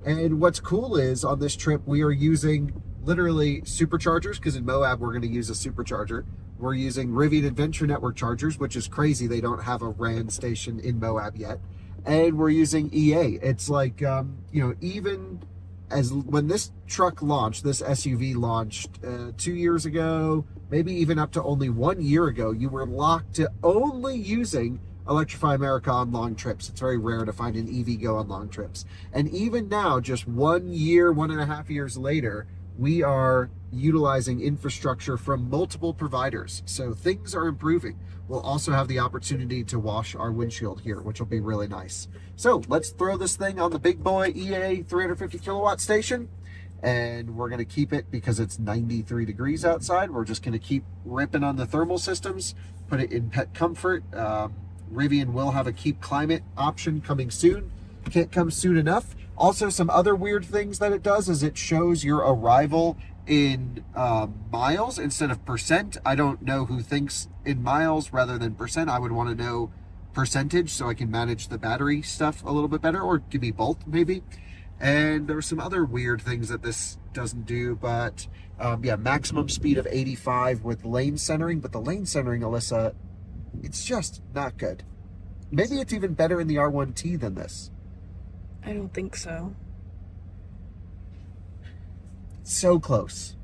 And what's cool is on this trip, we are using literally superchargers, because in Moab, we're going to use a supercharger. We're using Rivian Adventure Network chargers, which is crazy. They don't have a RAN station in Moab yet. And we're using EA. It's like, even as when this truck launched, this SUV launched 2 years ago, maybe even up to only 1 year ago, you were locked to only using Electrify America on long trips. It's very rare to find an EV go on long trips. And even now, just 1 year, 1.5 years later, we are utilizing infrastructure from multiple providers. So things are improving. We'll also have the opportunity to wash our windshield here, which will be really nice. So let's throw this thing on the big boy EA 350 kilowatt station. And we're going to keep it because it's 93 degrees outside. We're just going to keep ripping on the thermal systems, put it in pet comfort. Rivian will have a keep climate option coming soon. Can't come soon enough. Also, some other weird things that it does is it shows your arrival in miles instead of percent. I don't know who thinks in miles rather than percent. I would want to know percentage so I can manage the battery stuff a little bit better, or give me both maybe. And there are some other weird things that this doesn't do, but yeah, maximum speed of 85 with lane centering. But the lane centering, Alyssa, it's just not good. Maybe it's even better in the R1T than this. I don't think so. So close.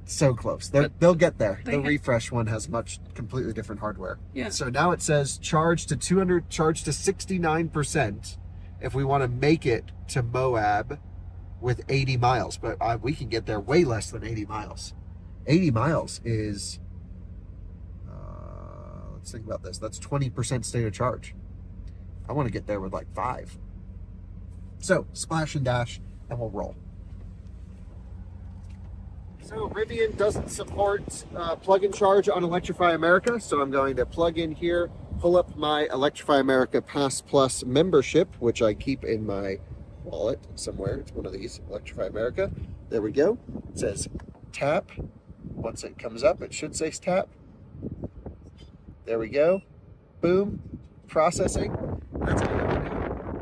so close. They'll get there. The refresh one has completely different hardware. Yeah. So now it says charge to 69% if we want to make it to Moab with 80 miles. But we can get there way less than 80 miles. 80 miles is, let's think about this. That's 20% state of charge. I want to get there with like 5. So splash and dash and we'll roll. So Rivian doesn't support plug and charge on Electrify America, so I'm going to plug in here, pull up my Electrify America Pass Plus membership, which I keep in my wallet somewhere. It's one of these, Electrify America. There we go. It says tap. Once it comes up, it should say tap. There we go. Boom. Processing. That's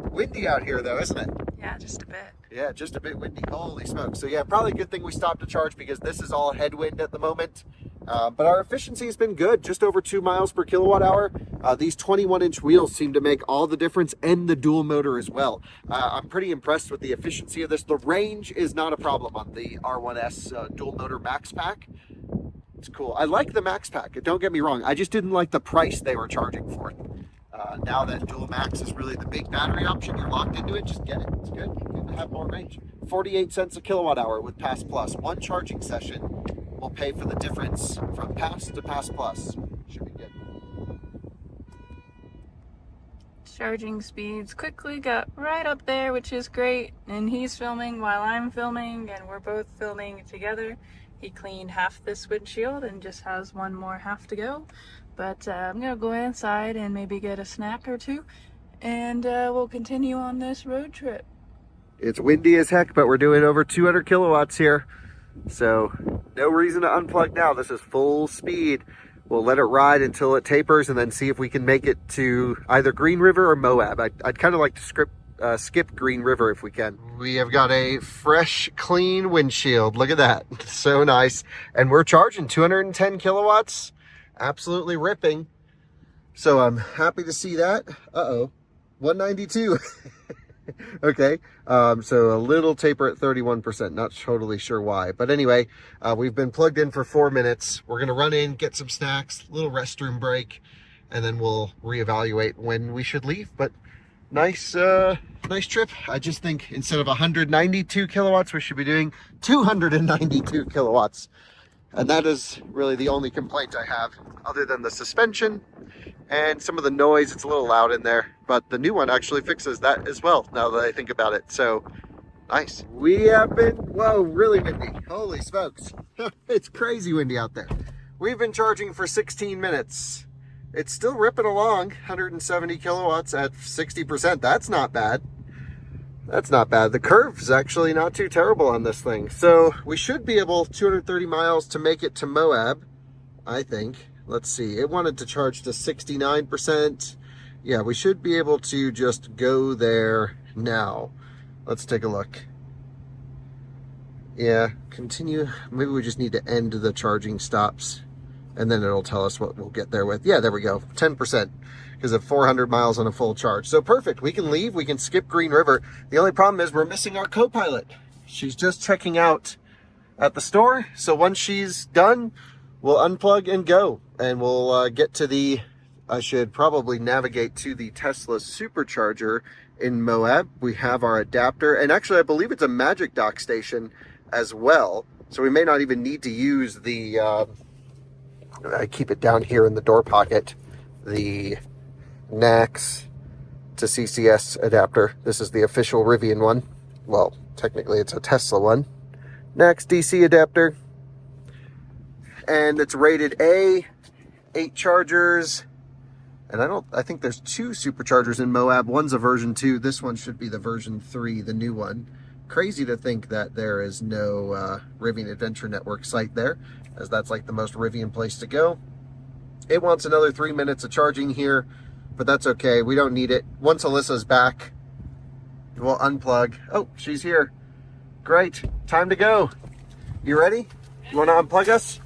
windy out here though, isn't it? Yeah, just a bit. Yeah, just a bit windy. Holy smokes. So yeah, probably a good thing we stopped to charge because this is all headwind at the moment. But our efficiency has been good, just over 2 miles per kilowatt hour. These 21-inch wheels seem to make all the difference, and the dual motor as well. I'm pretty impressed with the efficiency of this. The range is not a problem on the R1S dual motor Max Pack. It's cool. I like the Max Pack, don't get me wrong. I just didn't like the price they were charging for it. Now that Dual Max is really the big battery option, you're locked into it, just get it. It's good. Good to have more range. 48 cents a kilowatt hour with Pass Plus. One charging session will pay for the difference from Pass to Pass Plus. Should be good. Charging speeds quickly got right up there, which is great. And he's filming while I'm filming, and we're both filming together. He cleaned half this windshield and just has one more half to go. But I'm gonna go inside and maybe get a snack or two, and we'll continue on this road trip. It's windy as heck, but we're doing over 200 kilowatts here. So no reason to unplug now. This is full speed. We'll let it ride until it tapers and then see if we can make it to either Green River or Moab. I'd kind of like to skip Green River if we can. We have got a fresh, clean windshield. Look at that. So nice. And we're charging 210 kilowatts. Absolutely ripping. So I'm happy to see that. 192. Okay, so a little taper at 31%, not totally sure why, but anyway, we've been plugged in for 4 minutes. We're gonna run in, get some snacks, little restroom break, and then we'll reevaluate when we should leave. But nice trip. I just think instead of 192 kilowatts, we should be doing 292 kilowatts. And that is really the only complaint I have, other than the suspension and some of the noise. It's a little loud in there, but the new one actually fixes that as well, now that I think about it. So, nice. We have been, whoa, really windy. Holy smokes. It's crazy windy out there. We've been charging for 16 minutes. It's still ripping along, 170 kilowatts at 60%. That's not bad. That's not bad. The curve's actually not too terrible on this thing. So we should be able 230 miles to make it to Moab, I think. Let's see. It wanted to charge to 69%. Yeah, we should be able to just go there now. Let's take a look. Yeah, continue. Maybe we just need to end the charging stops and then it'll tell us what we'll get there with. Yeah, there we go. 10%. Because of 400 miles on a full charge. So perfect. We can leave. We can skip Green River. The only problem is we're missing our co-pilot. She's just checking out at the store. So once she's done, we'll unplug and go. And we'll get to the, I should probably navigate to the Tesla supercharger in Moab. We have our adapter. And actually, I believe it's a Magic Dock station as well. So we may not even need to use the, I keep it down here in the door pocket, the NACS to CCS adapter. This is the official Rivian one. Well, technically it's a Tesla one. NACS DC adapter. And it's rated A, 8 chargers. And I think there's 2 superchargers in Moab. One's a version 2. This one should be the version 3, the new one. Crazy to think that there is no Rivian Adventure Network site there, as that's like the most Rivian place to go. It wants another 3 minutes of charging here, but that's okay. We don't need it. Once Alyssa's back, we'll unplug. Oh, she's here. Great. Time to go. You ready? You want to unplug us?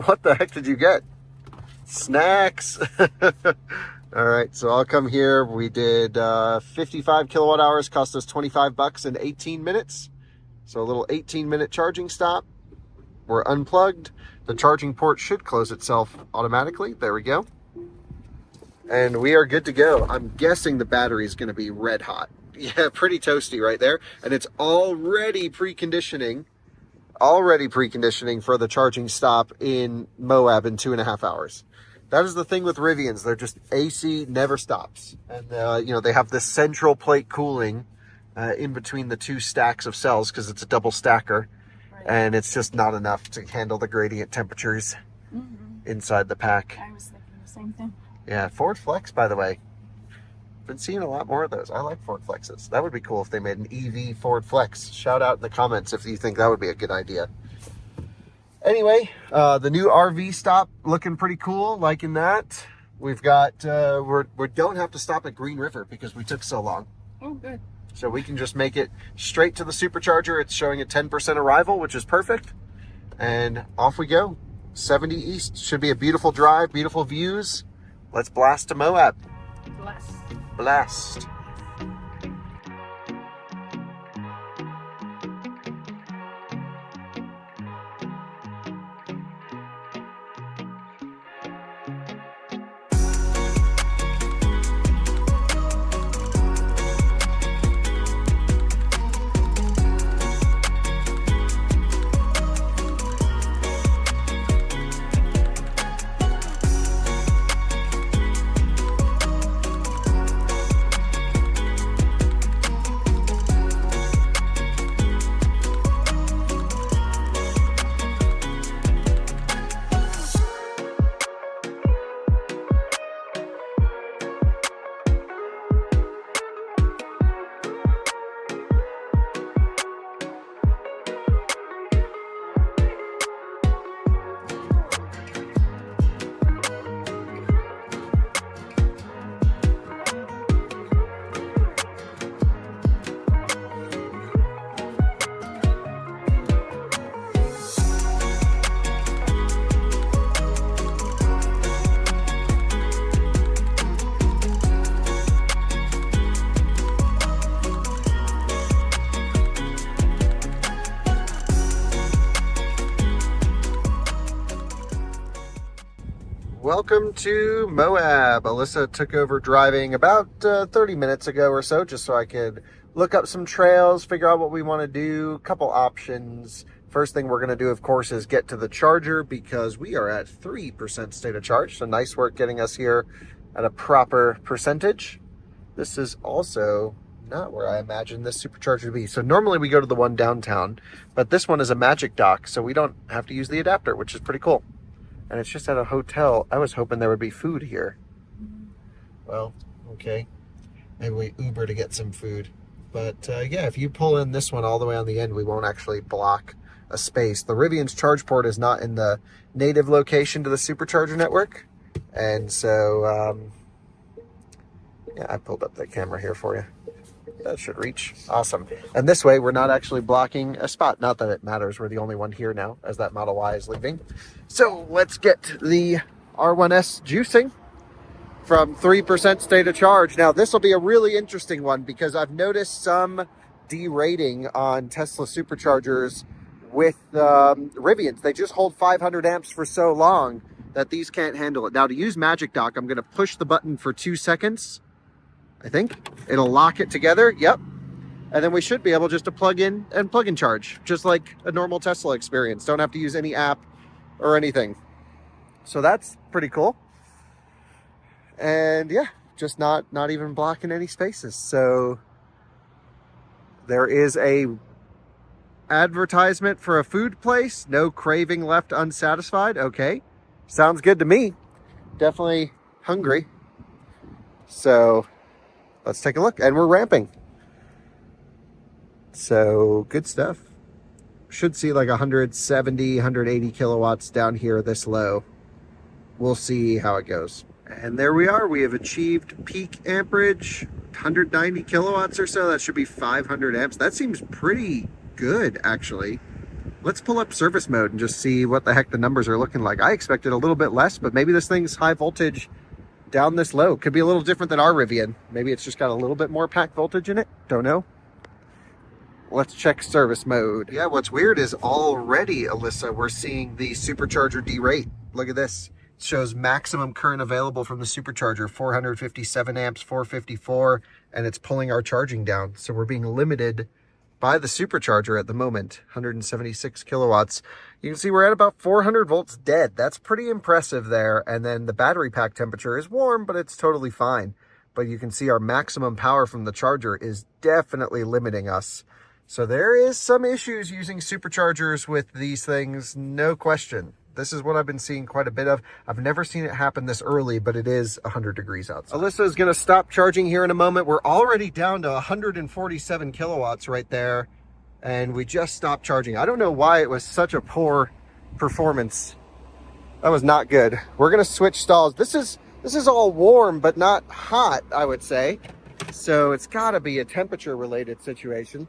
What the heck did you get? Snacks. All right, so I'll come here. We did 55 kilowatt hours, cost us $25 in 18 minutes. So a little 18-minute charging stop. We're unplugged. The charging port should close itself automatically. There we go. And we are good to go. I'm guessing the battery is going to be red hot. Yeah, pretty toasty right there. And it's already preconditioning for the charging stop in Moab in 2.5 hours. That is the thing with Rivians. They're just AC never stops. And, you know, they have this central plate cooling in between the two stacks of cells because it's a double stacker. Right. And it's just not enough to handle the gradient temperatures inside the pack. I was thinking the same thing. Yeah, Ford Flex, by the way. Been seeing a lot more of those. I like Ford Flexes. That would be cool if they made an EV Ford Flex. Shout out in the comments if you think that would be a good idea. Anyway, the new RV stop looking pretty cool, liking that. We've got, we don't have to stop at Green River because we took so long. Oh, good. So we can just make it straight to the supercharger. It's showing a 10% arrival, which is perfect. And off we go. 70 East. Should be a beautiful drive, beautiful views. Let's blast to Moab. Blast. Welcome to Moab. Alyssa took over driving about 30 minutes ago or so, just so I could look up some trails, figure out what we want to do, a couple options. First thing we're going to do, of course, is get to the charger because we are at 3% state of charge. So nice work getting us here at a proper percentage. This is also not where I imagined this supercharger to be. So normally we go to the one downtown, but this one is a Magic Dock, so we don't have to use the adapter, which is pretty cool. And it's just at a hotel. I was hoping there would be food here. Well, okay. Maybe we Uber to get some food. But yeah, if you pull in this one all the way on the end, we won't actually block a space. The Rivian's charge port is not in the native location to the supercharger network. And so, yeah, I pulled up the camera here for you. That should reach. Awesome. And this way, we're not actually blocking a spot. Not that it matters. We're the only one here now, as that Model Y is leaving. So let's get the R1S juicing from 3% state of charge. Now, this will be a really interesting one because I've noticed some derating on Tesla superchargers with Rivians. They just hold 500 amps for so long that these can't handle it. Now, to use Magic Dock, I'm going to push the button for 2 seconds. I think it'll lock it together. Yep. And then we should be able just to plug in and plug and charge, just like a normal Tesla experience. Don't have to use any app or anything. So that's pretty cool. And yeah, just not even blocking any spaces. So there is a advertisement for a food place. No craving left unsatisfied. Okay. Sounds good to me. Definitely hungry. So let's take a look. And we're ramping. So good stuff. Should see like 170, 180 kilowatts down here this low. We'll see how it goes. And there we are. We have achieved peak amperage, 190 kilowatts or so. That should be 500 amps. That seems pretty good, actually. Let's pull up service mode and just see what the heck the numbers are looking like. I expected a little bit less, but maybe this thing's high voltage down this low. Could be a little different than our Rivian. Maybe it's just got a little bit more pack voltage in it. Don't know. let's check service mode. Yeah, what's weird is already, Alyssa, we're seeing the supercharger derate. Look at this. It shows maximum current available from the supercharger, 457 amps, 454, and it's pulling our charging down. So we're being limited by the supercharger at the moment, 176 kilowatts. You can see we're at about 400 volts dead. That's pretty impressive there. And then the battery pack temperature is warm, but it's totally fine. But you can see our maximum power from the charger is definitely limiting us. So there is some issues using superchargers with these things, no question. This is what I've been seeing quite a bit of. I've never seen it happen this early, but it is 100 degrees outside. Alyssa is going to stop charging here in a moment. We're already down to 147 kilowatts right there, and we just stopped charging. I don't know why it was such a poor performance. That was not good. We're going to switch stalls. This is all warm, but not hot, I would say. So it's got to be a temperature-related situation.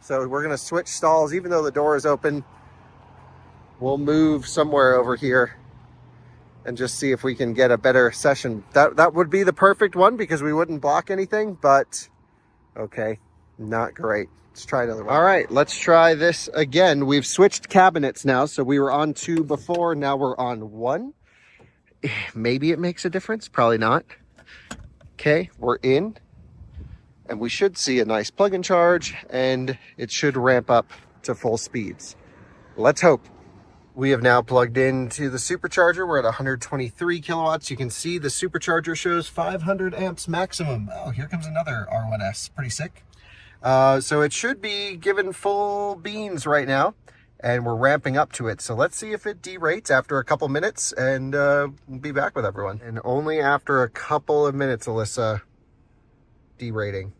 So we're going to switch stalls. Even though the door is open, we'll move somewhere over here and just see if we can get a better session. That would be the perfect one because we wouldn't block anything, but okay, not great. Let's try another one. All right, let's try this again. We've switched cabinets now. So we were on 2 before, now we're on 1. Maybe it makes a difference, probably not. Okay, we're in. And we should see a nice plug-in charge, and it should ramp up to full speeds. Let's hope. We have now plugged into the supercharger. We're at 123 kilowatts. You can see the supercharger shows 500 amps maximum. Oh, here comes another R1S. Pretty sick. So it should be given full beans right now, and we're ramping up to it. So let's see if it derates after a couple minutes, and we'll be back with everyone. And only after a couple of minutes, Alyssa, derating.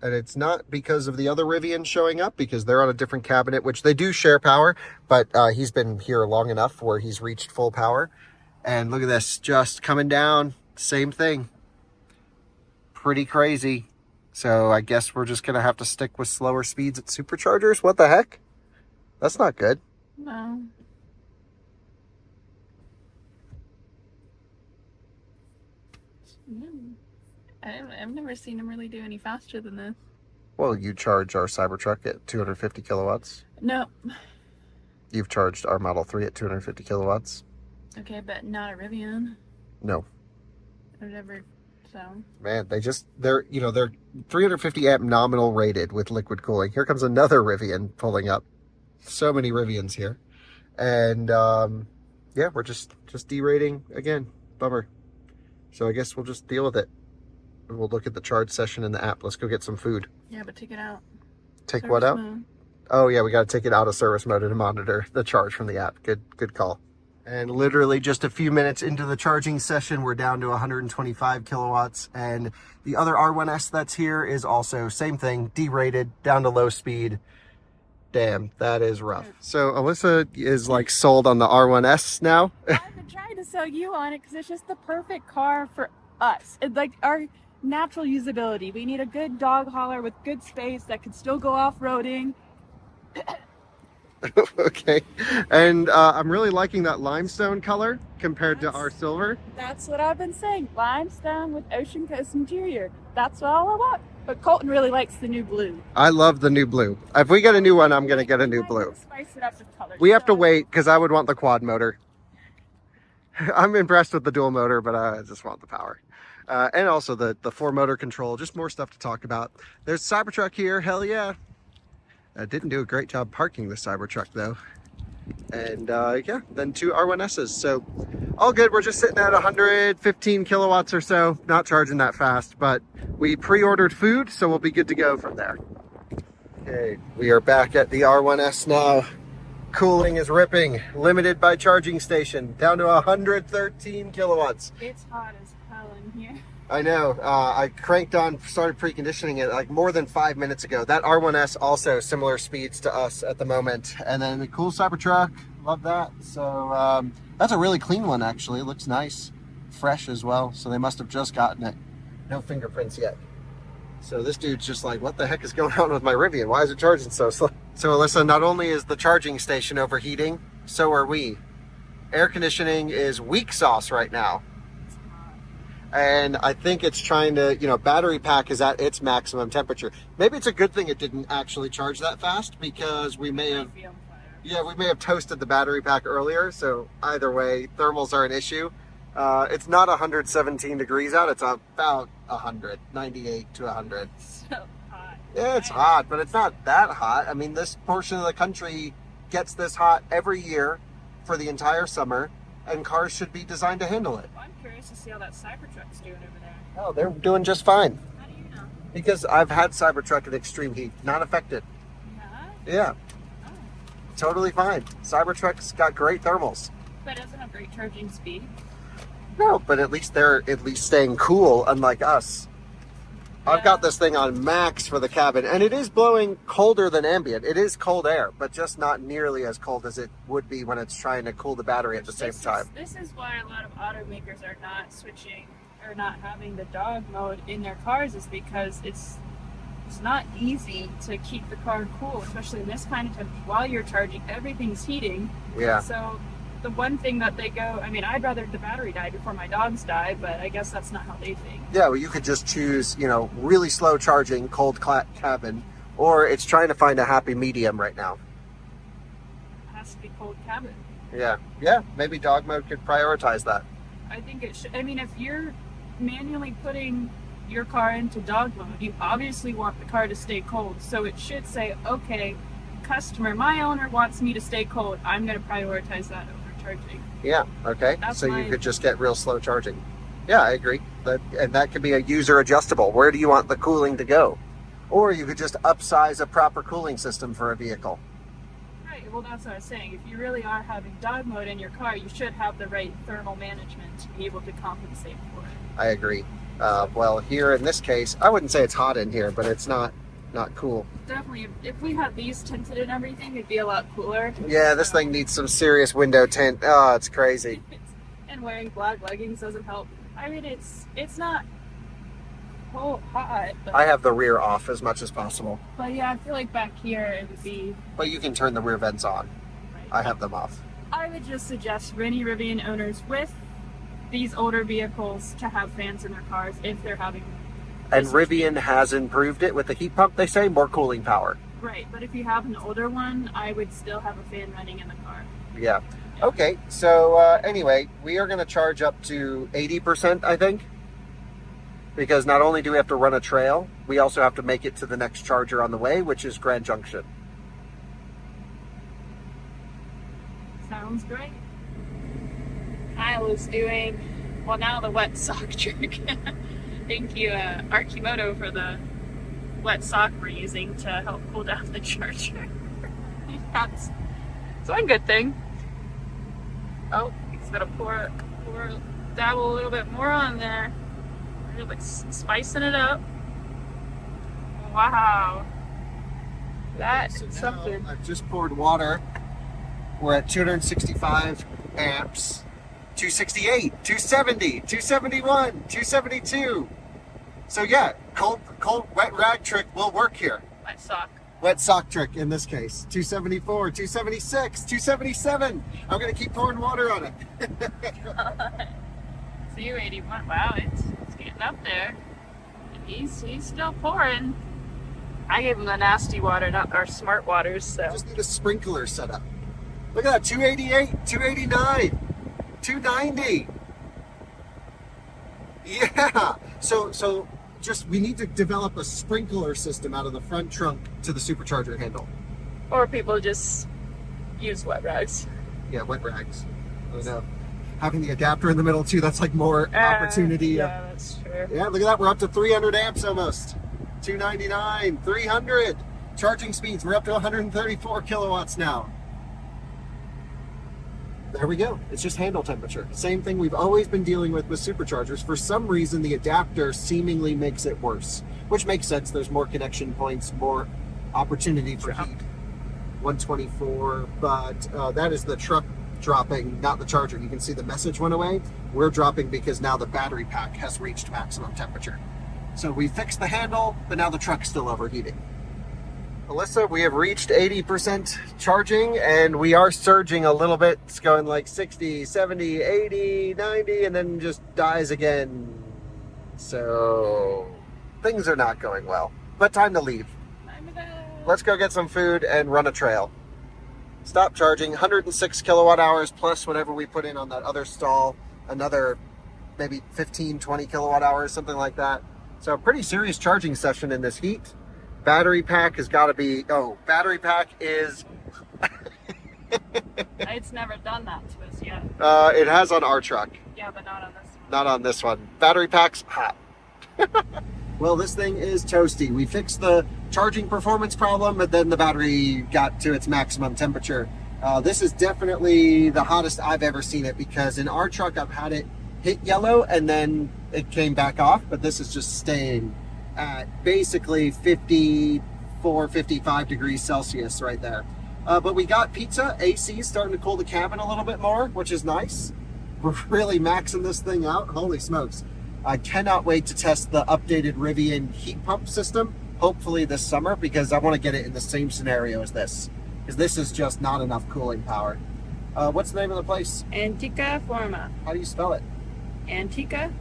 And it's not because of the other Rivian showing up, because they're on a different cabinet, which they do share power, but he's been here long enough where he's reached full power. And look at this, just coming down, same thing. Pretty crazy. So I guess we're just gonna have to stick with slower speeds at superchargers. What the heck? That's not good. No. I've never seen him really do any faster than this. Well, you charge our Cybertruck at 250 kilowatts. No. You've charged our Model 3 at 250 kilowatts. Okay, but not a Rivian. No. I've never, so. Man, they're 350 amp nominal rated with liquid cooling. Here comes another Rivian pulling up. So many Rivians here. And, yeah, we're just derating again. Bummer. So I guess we'll just deal with it. We'll look at the charge session in the app. Let's go get some food. Yeah, but take it out. Take Service what out? mode. Oh yeah, we got to take it out of service mode to monitor the charge from the app. Good call. And literally just a few minutes into the charging session, we're down to 125 kilowatts. And the other R1S that's here is also same thing, derated, down to low speed. Damn, that is rough. So Alyssa is like sold on the R1S now. I've been trying to sell you on it because it's just the perfect car for us. It's like our natural usability. We need a good dog hauler with good space that can still go off-roading. Okay. And I'm really liking that limestone color compared to our silver. That's what I've been saying. Limestone with Ocean Coast interior. That's all I want. But Colton really likes the new blue. I love the new blue. If we get a new one, I'm going to get a new blue. Spice it up with colors. We have to wait because I would want the quad motor. I'm impressed with the dual motor, but I just want the power. And also the 4-motor control, just more stuff to talk about. There's Cybertruck here, hell yeah. Didn't do a great job parking the Cybertruck though. And yeah, then 2 R1Ss. So all good, we're just sitting at 115 kilowatts or so, not charging that fast, but we pre-ordered food, so we'll be good to go from there. Okay, we are back at the R1S now. Cooling is ripping, limited by charging station, down to 113 kilowatts. It's hot as hell in here. I know, I cranked on, started preconditioning it like more than 5 minutes ago. That R1S also similar speeds to us at the moment. And then the cool Cybertruck, love that. So that's a really clean one actually, it looks nice, fresh as well. So they must have just gotten it. No fingerprints yet. So this dude's just like, what the heck is going on with my Rivian? Why is it charging so slow? So Alyssa, not only is the charging station overheating, so are we. Air conditioning is weak sauce right now. And I think it's trying to, battery pack is at its maximum temperature. Maybe it's a good thing it didn't actually charge that fast, because we may have toasted the battery pack earlier. So either way, thermals are an issue. It's not 117 degrees out. It's about 100, 98 to 100. So hot. Yeah, it's hot, but it's not that hot. I mean, this portion of the country gets this hot every year for the entire summer, and cars should be designed to handle it. Well, I'm curious to see how that Cybertruck's doing over there. Oh, they're doing just fine. How do you know? Because I've had Cybertruck at extreme heat, not affected. Yeah? Yeah, Oh. totally fine. Cybertruck's got great thermals. But it doesn't have great charging speed. No, but at least they're staying cool, unlike us. I've got this thing on max for the cabin, and it is blowing colder than ambient. It is cold air, but just not nearly as cold as it would be when it's trying to cool the battery at the same time. This is why a lot of automakers are not switching or not having the dog mode in their cars, is because it's not easy to keep the car cool, especially in this kind of temperature. While you're charging, everything's heating. Yeah. So the one thing that they go, I mean, I'd rather the battery die before my dogs die, but I guess that's not how they think. Yeah, well, you could just choose, really slow charging, cold cabin, or it's trying to find a happy medium right now. It has to be cold cabin. Yeah, maybe dog mode could prioritize that. I think it should. I mean, if you're manually putting your car into dog mode, you obviously want the car to stay cold. So it should say, okay, customer, my owner wants me to stay cold. I'm going to prioritize that over charging. Yeah, okay. So you could just get real slow charging. Yeah, I agree. And that could be a user adjustable. Where do you want the cooling to go? Or you could just upsize a proper cooling system for a vehicle. Right, well, that's what I was saying. If you really are having dog mode in your car, you should have the right thermal management to be able to compensate for it. I agree. Well, here in this case, I wouldn't say it's hot in here, but it's not cool. Definitely, if we had these tinted and everything, it'd be a lot cooler. Yeah, this thing needs some serious window tint. Oh, it's crazy. And wearing black leggings doesn't help. I mean, it's not hot. But, I have the rear off as much as possible. But yeah, I feel like back here it would be... But you can turn the rear vents on. Right. I have them off. I would just suggest Rennie Rivian owners with these older vehicles to have fans in their cars if they're having... And Rivian has improved it with the heat pump, they say, more cooling power. Right, but if you have an older one, I would still have a fan running in the car. Yeah. Okay, so anyway, we are going to charge up to 80%, I think. Because not only do we have to run a trail, we also have to make it to the next charger on the way, which is Grand Junction. Sounds great. Kyle is doing, well, now the wet sock trick. Thank you, Archimoto, for the wet sock we're using to help cool down the charger. That's one good thing. Oh, he's gonna dabble a little bit more on there. We're like spicing it up. Wow. That is something. I've just poured water. We're at 265 amps. 268, 270, 271, 272. So yeah, cold wet rag trick will work here. Wet sock. Wet sock trick in this case. 274, 276, 277. I'm gonna keep pouring water on it. 281. Wow, it's getting up there. He's still pouring. I gave him the nasty water, not our smart waters. So Just need a sprinkler set up. Look at that, 288, 289, 290. Yeah. So just we need to develop a sprinkler system out of the front trunk to the supercharger handle. or people just use wet rags. Yeah, wet rags. I know. Having the adapter in the middle too, that's like more opportunity. Yeah, that's true. Yeah, look at that. We're up to 300 amps almost. 299, 300. Charging speeds, we're up to 134 kilowatts now. There we go. It's just handle temperature. Same thing we've always been dealing with superchargers. For some reason, the adapter seemingly makes it worse, which makes sense. There's more connection points, more opportunity for heat. 124, but that is the truck dropping, not the charger. You can see the message went away. We're dropping because now the battery pack has reached maximum temperature. So we fixed the handle, but now the truck's still overheating. Alyssa, we have reached 80% charging and we are surging a little bit. It's going like 60, 70, 80, 90, and then just dies again. So things are not going well. But time to leave. Let's go get some food and run a trail. Stop charging, 106 kilowatt hours plus whatever we put in on that other stall, another maybe 15, 20 kilowatt hours, something like that. So a pretty serious charging session in this heat. Battery pack has got to be, battery pack is... It's never done that to us yet. It has on our truck. Yeah, but not on this one. Not on this one. Battery pack's hot. Well, this thing is toasty. We fixed the charging performance problem, but then the battery got to its maximum temperature. This is definitely the hottest I've ever seen it, because in our truck I've had it hit yellow and then it came back off, but this is just staying at basically 54, 55 degrees Celsius right there. But we got pizza. AC starting to cool the cabin a little bit more, which is nice. We're really maxing this thing out. Holy smokes. I cannot wait to test the updated Rivian heat pump system, hopefully this summer, because I want to get it in the same scenario as this, because this is just not enough cooling power. What's the name of the place? Antica Forma. How do you spell it? Antica.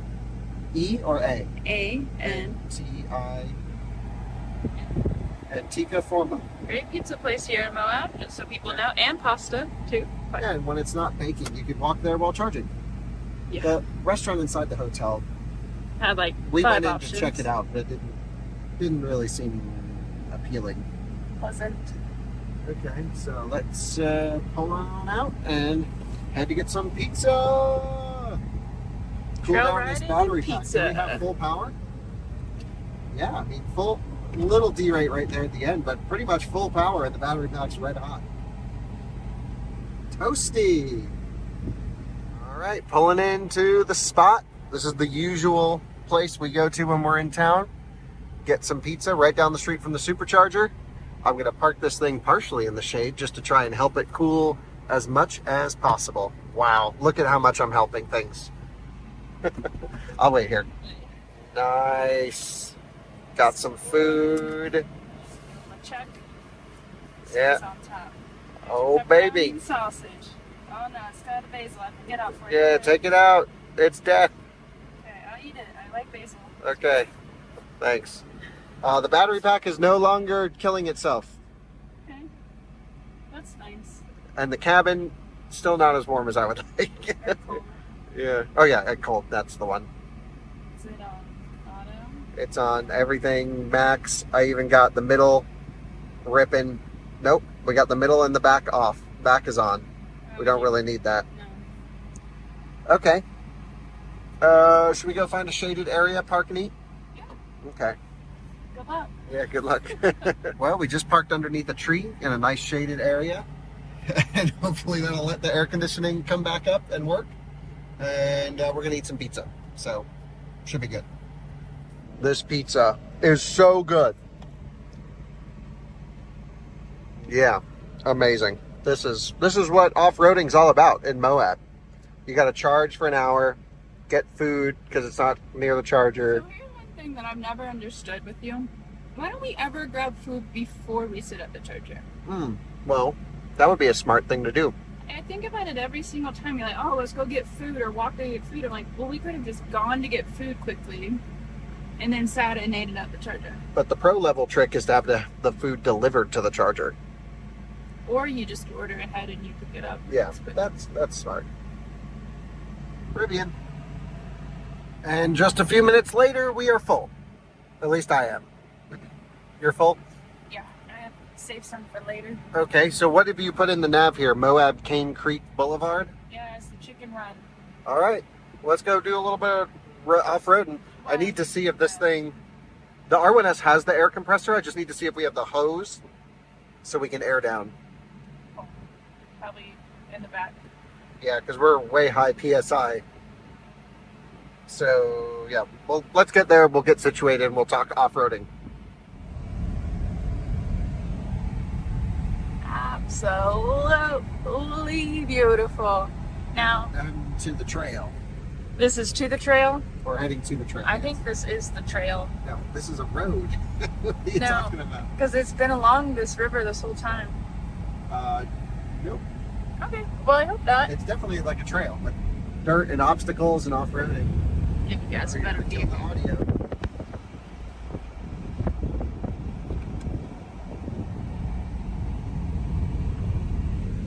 E or A? A-N-T-I. Antica Forma. Great pizza place here in Moab, just so people know, and pasta too. But Yeah, and when it's not baking, you could walk there while charging. yeah, The restaurant inside the hotel, had like we 5 went in options. to check it out, but it didn't really seem appealing. Pleasant. Okay, so let's pull on out and head to get some pizza. Cool Trail down this riding battery and pack. pizza. Do we have full power? Yeah, I mean full, little derate right there at the end, but pretty much full power, and the battery pack's red hot. Toasty. All right, pulling into the spot. This is the usual place we go to when we're in town. Get some pizza right down the street from the supercharger. I'm going to park this thing partially in the shade just to try and help it cool as much as possible. Wow, look at how much I'm helping things. I'll wait here. Nice. Got some food. Check. Yeah. It's on top. Oh, Pepperoni baby. and sausage. Oh no, it's got the basil. I can get out for you. Yeah, take it out. It's death. Okay, I'll eat it. I like basil. Okay, thanks. The battery pack is no longer killing itself. Okay. That's nice. And the cabin, still not as warm as I would like. Air cold. Yeah. Oh yeah, at cold. That's the one. Is it on auto? It's on everything max. I even got the middle ripping. Nope, we got the middle and the back off. Back is on. We don't really need that. No. Okay. Should we go find a shaded area, park and eat? Yeah. Okay. Good luck. Yeah, good luck. Well, we just parked underneath a tree in a nice shaded area. And hopefully that'll let the air conditioning come back up and work. And we're going to eat some pizza. So, should be good. This pizza is so good. Yeah, amazing. This is what off-roading's all about in Moab. You got to charge for an hour, get food because it's not near the charger. So here's one thing that I've never understood with you. Why don't we ever grab food before we sit at the charger? Well, that would be a smart thing to do. I think about it every single time. You're like, oh, let's go get food or walk to get food. I'm like, well, we could have just gone to get food quickly and then sat and ate it at the charger. But the pro level trick is to have the food delivered to the charger. Or you just order ahead and you pick it up. Yeah, It's quick. that's smart. Rivian. And just a few minutes later, we are full. At least I am. You're full? Yeah, I have to save some for later. Okay, so what have you put in the nav here? Moab Cane Creek Boulevard? Yeah, it's the chicken run. All right, let's go do a little bit of off-roading. I need to see if this thing... The R1S has the air compressor. I just need to see if we have the hose so we can air down. Oh, probably in the back. Yeah, because we're way high PSI. So, yeah, well, let's get there. We'll get situated and we'll talk off-roading. Absolutely beautiful. Now, And to the trail. this is to the trail. We're heading to the trail. I think this is the trail No, this is a road. What are you No. talking about? because it's been along this river this whole time. Nope. Okay, well, I hope not. It's definitely like a trail, but dirt and obstacles and off-roading. Give you guys a better view. The audio.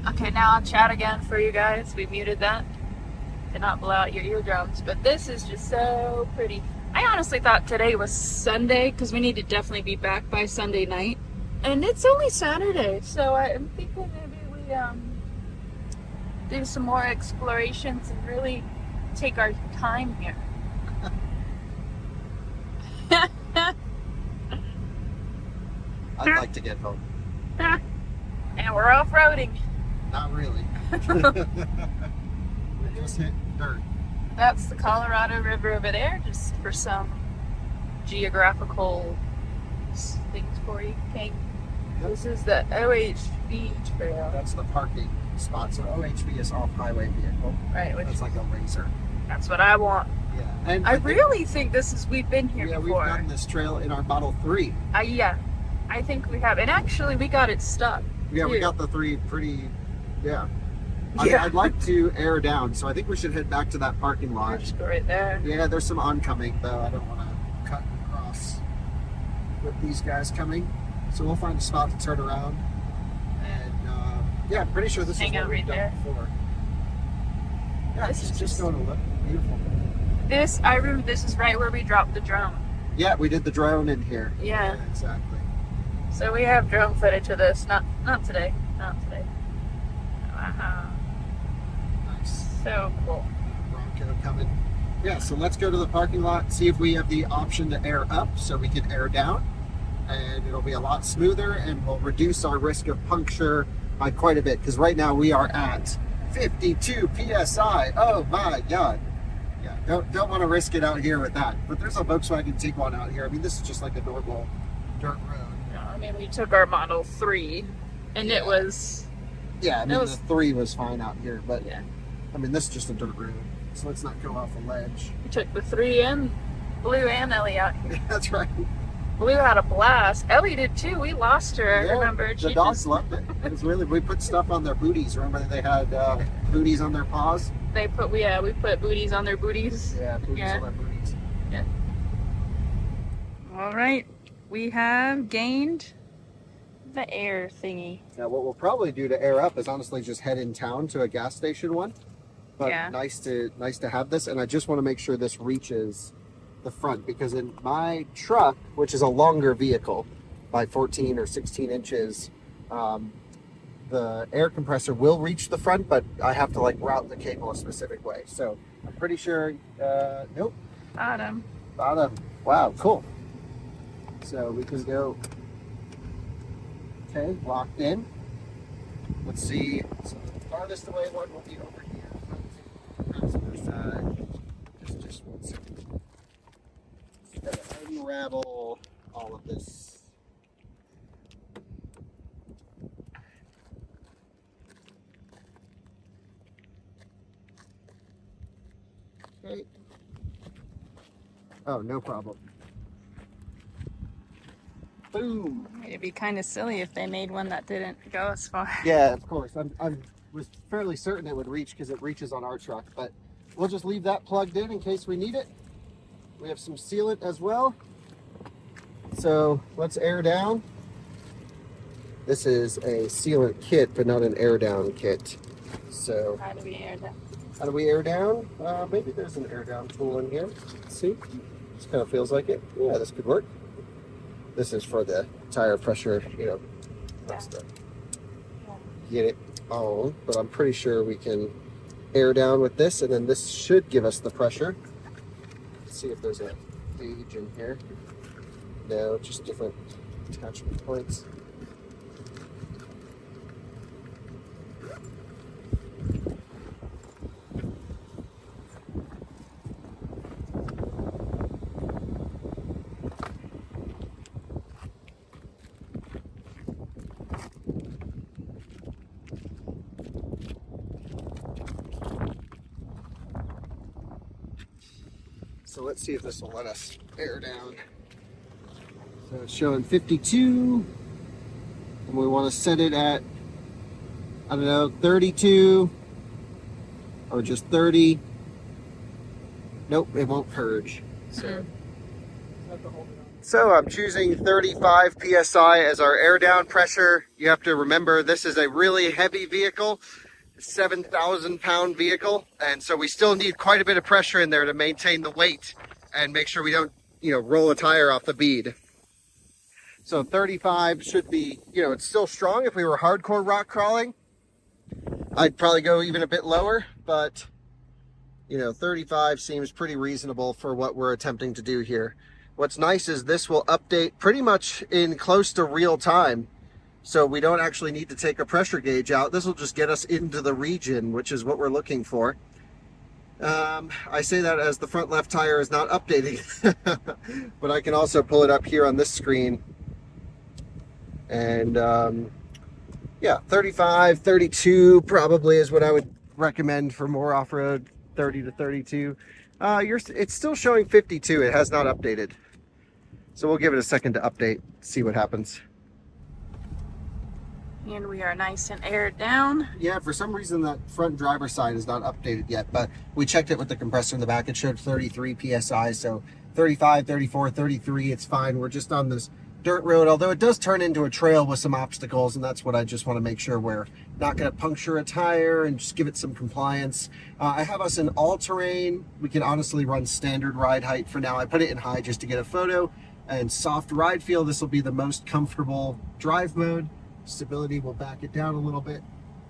Okay, now I'll chat again for you guys. We muted that to not blow out your eardrums, but this is just so pretty. I honestly thought today was Sunday because we need to definitely be back by Sunday night, and it's only Saturday, so I'm thinking maybe we do some more explorations and really take our time here. I'd like to get home. And we're off-roading. Not really. We just hit dirt. That's the Colorado River over there, just for some geographical things for you. Okay. Yep. This is the OHV trail. That's the parking spot. So OHV is off-highway vehicle. Right, which That's like a racer. that's what I want. Yeah. And I really think this is, we've been here we've before. done this trail in our Model 3. Yeah, I think we have. And actually, we got it stuck. Yeah, we too. got the 3 pretty, yeah. Yeah. I'd like to air down, so I think we should head back to that parking We'll lot. just go right there. Yeah, there's some oncoming, though. I don't want to cut across with these guys coming. So we'll find a spot to turn around. And yeah, I'm pretty sure this Hang is out what we've right done there. before. Yeah, This it's is just just- going to look beautiful. This, I remember this is right where we dropped the drone. Yeah, we did the drone in here. Yeah. Exactly. So we have drone footage of this. Not today. Not today. Wow. Nice. So cool. Bronco coming. Yeah, so let's go to the parking lot, see if we have the option to air up so we can air down. And it'll be a lot smoother and we'll reduce our risk of puncture by quite a bit. Because right now we are at 52 PSI. Oh my God. Yeah, don't want to risk it out here with that. But there's a Volkswagen Tiguan out here. I mean, this is just like a normal dirt road. I mean, we took our Model 3, and it was, Yeah, I mean, It was- the 3 was fine out here. But yeah. I mean, this is just a dirt road. So let's not go off a ledge. We took the 3 and Blue and Ellie out. That's right. Blue had a blast. Ellie did too. We lost her, I Yeah, remember. the She dogs just, loved it. It was really, we put stuff on their booties. Remember they had booties on their paws? we put booties on their booties. Yeah, booties Yeah. on their booties. All right. We have gained the air thingy. Now, what we'll probably do to air up is honestly just head in town to a gas station one. But Yeah. nice to have this, and I just want to make sure this reaches the front because in my truck, which is a longer vehicle by 14 or 16 inches, the air compressor will reach the front, but I have to like route the cable a specific way. So I'm pretty sure. Nope. Bottom. Bottom. Wow, cool. So we can go. Okay, locked in. Let's see. So the farthest away one will be over here. Passenger side. Just 1 second. Gotta unravel all of this. Okay. Oh, no problem. Boom. It'd be kind of silly if they made one that didn't go as far. Yeah, of course. I was fairly certain it would reach because it reaches on our truck, but we'll just leave that plugged in case we need it. We have some sealant as well. So let's air down. This is a sealant kit, but not an air down kit. So How do we air that? how do we air down? Maybe there's an air down tool in here. Let's see. This kind of feels like it. Yeah, this could work. This is for the tire pressure, that's to get it on, but I'm pretty sure we can air down with this, and then this should give us the pressure. Let's see if there's a gauge in here. No, just different attachment points. So let's see if this will let us air down. So it's showing 52, and we want to set it at, I don't know, 32, or just 30. Nope, it won't purge. So I'm choosing 35 PSI as our air down pressure. You have to remember this is a really heavy vehicle, 7,000 pound vehicle. And so we still need quite a bit of pressure in there to maintain the weight and make sure we don't, roll a tire off the bead. So 35 should be, it's still strong. If we were hardcore rock crawling, I'd probably go even a bit lower, but 35 seems pretty reasonable for what we're attempting to do here. What's nice is this will update pretty much in close to real time. So we don't actually need to take a pressure gauge out. This will just get us into the region, which is what we're looking for. I say that as the front left tire is not updating, but I can also pull it up here on this screen. And yeah, 35, 32 probably is what I would recommend for more off-road, 30 to 32. It's still showing 52. It has not updated. So we'll give it a second to update, see what happens. And we are nice and aired down. Yeah, for some reason that front driver's side is not updated yet, but we checked it with the compressor in the back. It showed 33 PSI, so 35, 34, 33, it's fine. We're just on this dirt road, although it does turn into a trail with some obstacles, and that's what I just want to make sure we're not going to puncture a tire and just give it some compliance. I have us in all-terrain. We can honestly run standard ride height for now. I put it in high just to get a photo, and soft ride feel. This will be the most comfortable drive mode. Stability will back it down a little bit.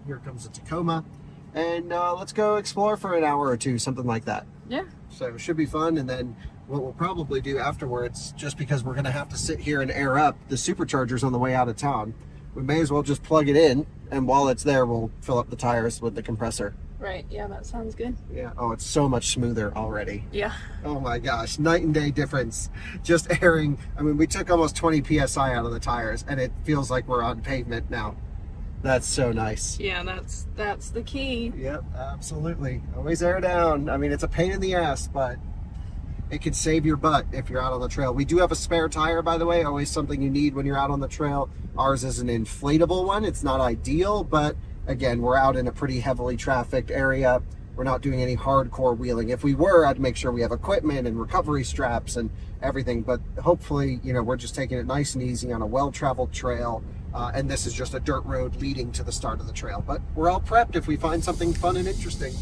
Here comes the Tacoma, and let's go explore for an hour or two, something like that. Yeah. So it should be fun. And then what we'll probably do afterwards, just because we're going to have to sit here and air up the superchargers on the way out of town, we may as well just plug it in, and while it's there, we'll fill up the tires with the compressor. Right, yeah, that sounds good. Yeah. Oh, it's so much smoother already. Yeah. Oh my gosh, night and day difference. Just airing. I mean, we took almost 20 PSI out of the tires, and it feels like we're on pavement now. That's so nice. Yeah, that's the key. Yep, absolutely. Always air down. I mean, it's a pain in the ass, but it can save your butt if you're out on the trail. We do have a spare tire, by the way, always something you need when you're out on the trail. Ours is an inflatable one. It's not ideal, but again, we're out in a pretty heavily trafficked area. We're not doing any hardcore wheeling. If we were, I'd make sure we have equipment and recovery straps and everything, but hopefully, we're just taking it nice and easy on a well-traveled trail. And this is just a dirt road leading to the start of the trail, but we're all prepped if we find something fun and interesting.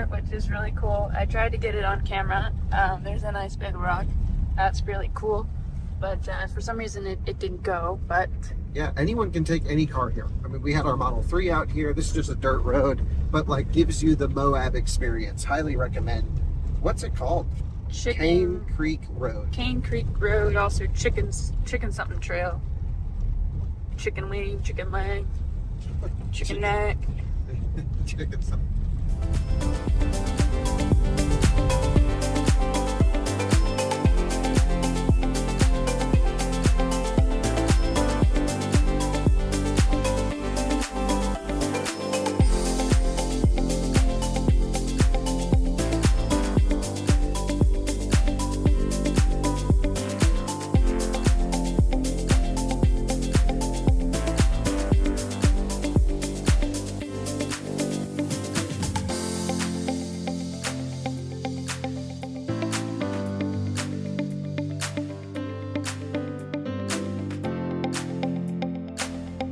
Which is really cool. I tried to get it on camera. There's a nice big rock. That's really cool. But for some reason it didn't go. But yeah, anyone can take any car here. I mean, we had our Model 3 out here. This is just a dirt road, but like gives you the Moab experience. Highly recommend. What's it called? Cane Creek Road. Cane Creek Road. Also chicken something trail. Chicken wing, chicken leg, chicken neck. Chicken something.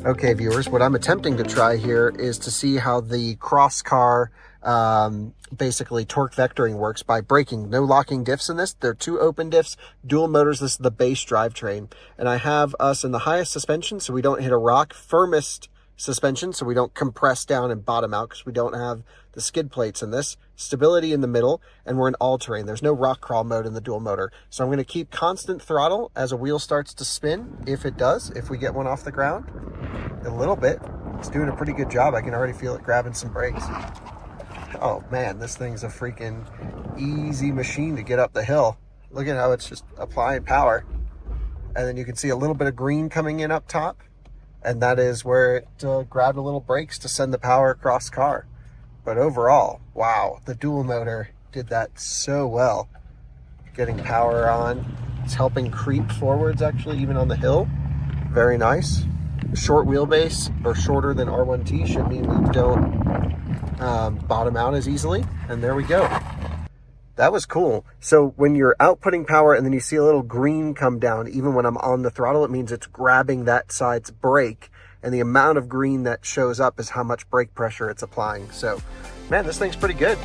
Okay, viewers, what I'm attempting to try here is to see how the cross-car basically torque vectoring works by braking. No locking diffs in this. They're 2 open diffs, dual motors. This is the base drivetrain. And I have us in the highest suspension so we don't hit a rock, firmest suspension so we don't compress down and bottom out because we don't have the skid plates in this, stability in the middle, and we're in all-terrain. There's no rock crawl mode in the dual motor. So I'm going to keep constant throttle as a wheel starts to spin, if it does, if we get one off the ground. A little bit. It's doing a pretty good job. I can already feel it grabbing some brakes. Oh man, this thing's a freaking easy machine to get up the hill. Look at how it's just applying power. And then you can see a little bit of green coming in up top. And that is where it grabbed a little brakes to send the power across car. But overall, wow, the dual motor did that so well. Getting power on. It's helping creep forwards actually, even on the hill. Very nice. Short wheelbase, or shorter than R1T, should mean we don't bottom out as easily. And there we go. That was cool. So when you're outputting power and then you see a little green come down, even when I'm on the throttle, it means it's grabbing that side's brake. And the amount of green that shows up is how much brake pressure it's applying. So, man, this thing's pretty good.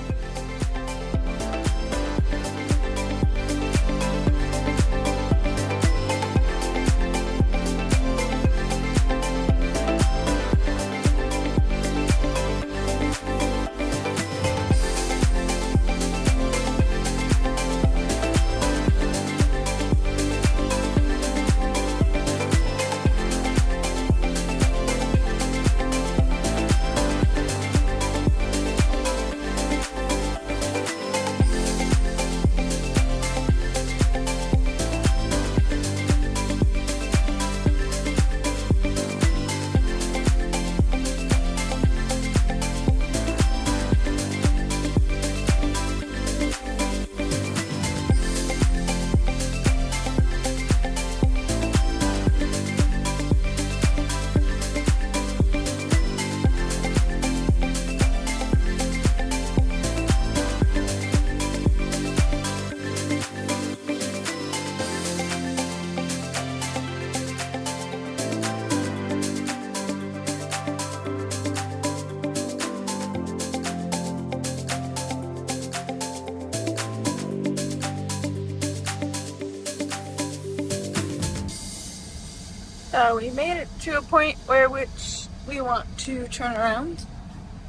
We made it to a point where which we want to turn around.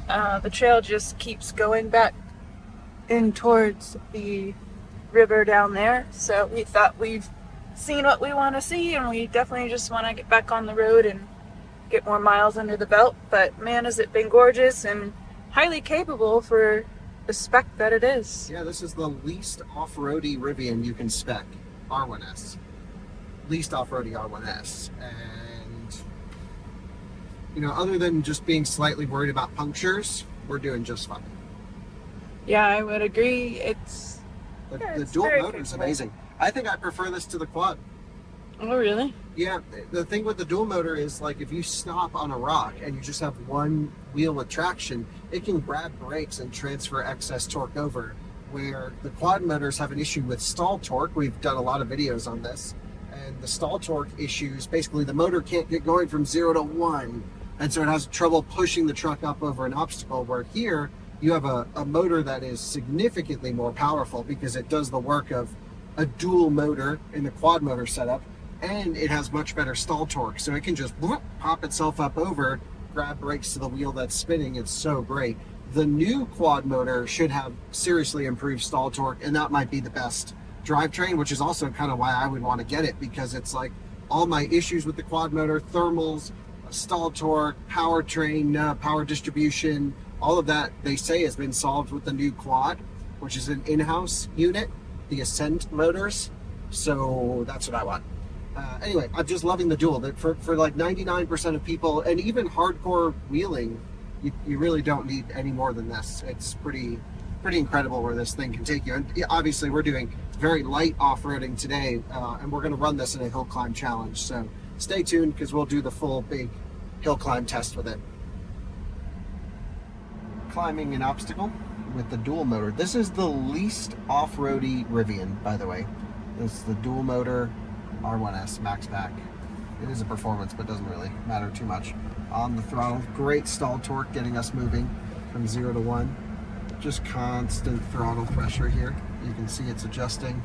The trail just keeps going back in towards the river down there. So we thought we've seen what we want to see, and we definitely just want to get back on the road and get more miles under the belt. But man, has it been gorgeous and highly capable for the spec that it is. Yeah, this is the least off-roady Rivian you can spec, R1S. Least off-roady R1S. And, you know, other than just being slightly worried about punctures, we're doing just fine. Yeah, I would agree. The dual motor is amazing. I think I prefer this to the quad. Oh, really? Yeah, the thing with the dual motor is, like, if you stop on a rock and you just have one wheel with traction, it can grab brakes and transfer excess torque over, where the quad motors have an issue with stall torque. We've done a lot of videos on this, and the stall torque issues, basically the motor can't get going from 0 to 1, and so it has trouble pushing the truck up over an obstacle, where here you have a motor that is significantly more powerful because it does the work of a dual motor in the quad motor setup, and it has much better stall torque, so it can just whoop, pop itself up over, grab brakes to the wheel that's spinning. It's so great. The new quad motor should have seriously improved stall torque, and that might be the best drivetrain, which is also kind of why I would want to get it, because it's like all my issues with the quad motor, thermals, stall torque, powertrain, power distribution, all of that they say has been solved with the new quad, which is an in-house unit, the Ascent motors. So that's what I want. Anyway, I'm just loving the dual. But for like 99% of people, and even hardcore wheeling, you really don't need any more than this. It's pretty incredible where this thing can take you. And obviously we're doing very light off-roading today, and we're going to run this in a hill climb challenge. So stay tuned, because we'll do the full big hill climb test with it. Climbing an obstacle with the dual motor. This is the least off-roady Rivian, by the way. This is the dual motor R1S Max Pack. it is a performance, but doesn't really matter too much. On the throttle, great stall torque getting us moving from 0 to 1. Just constant throttle pressure here. You can see it's adjusting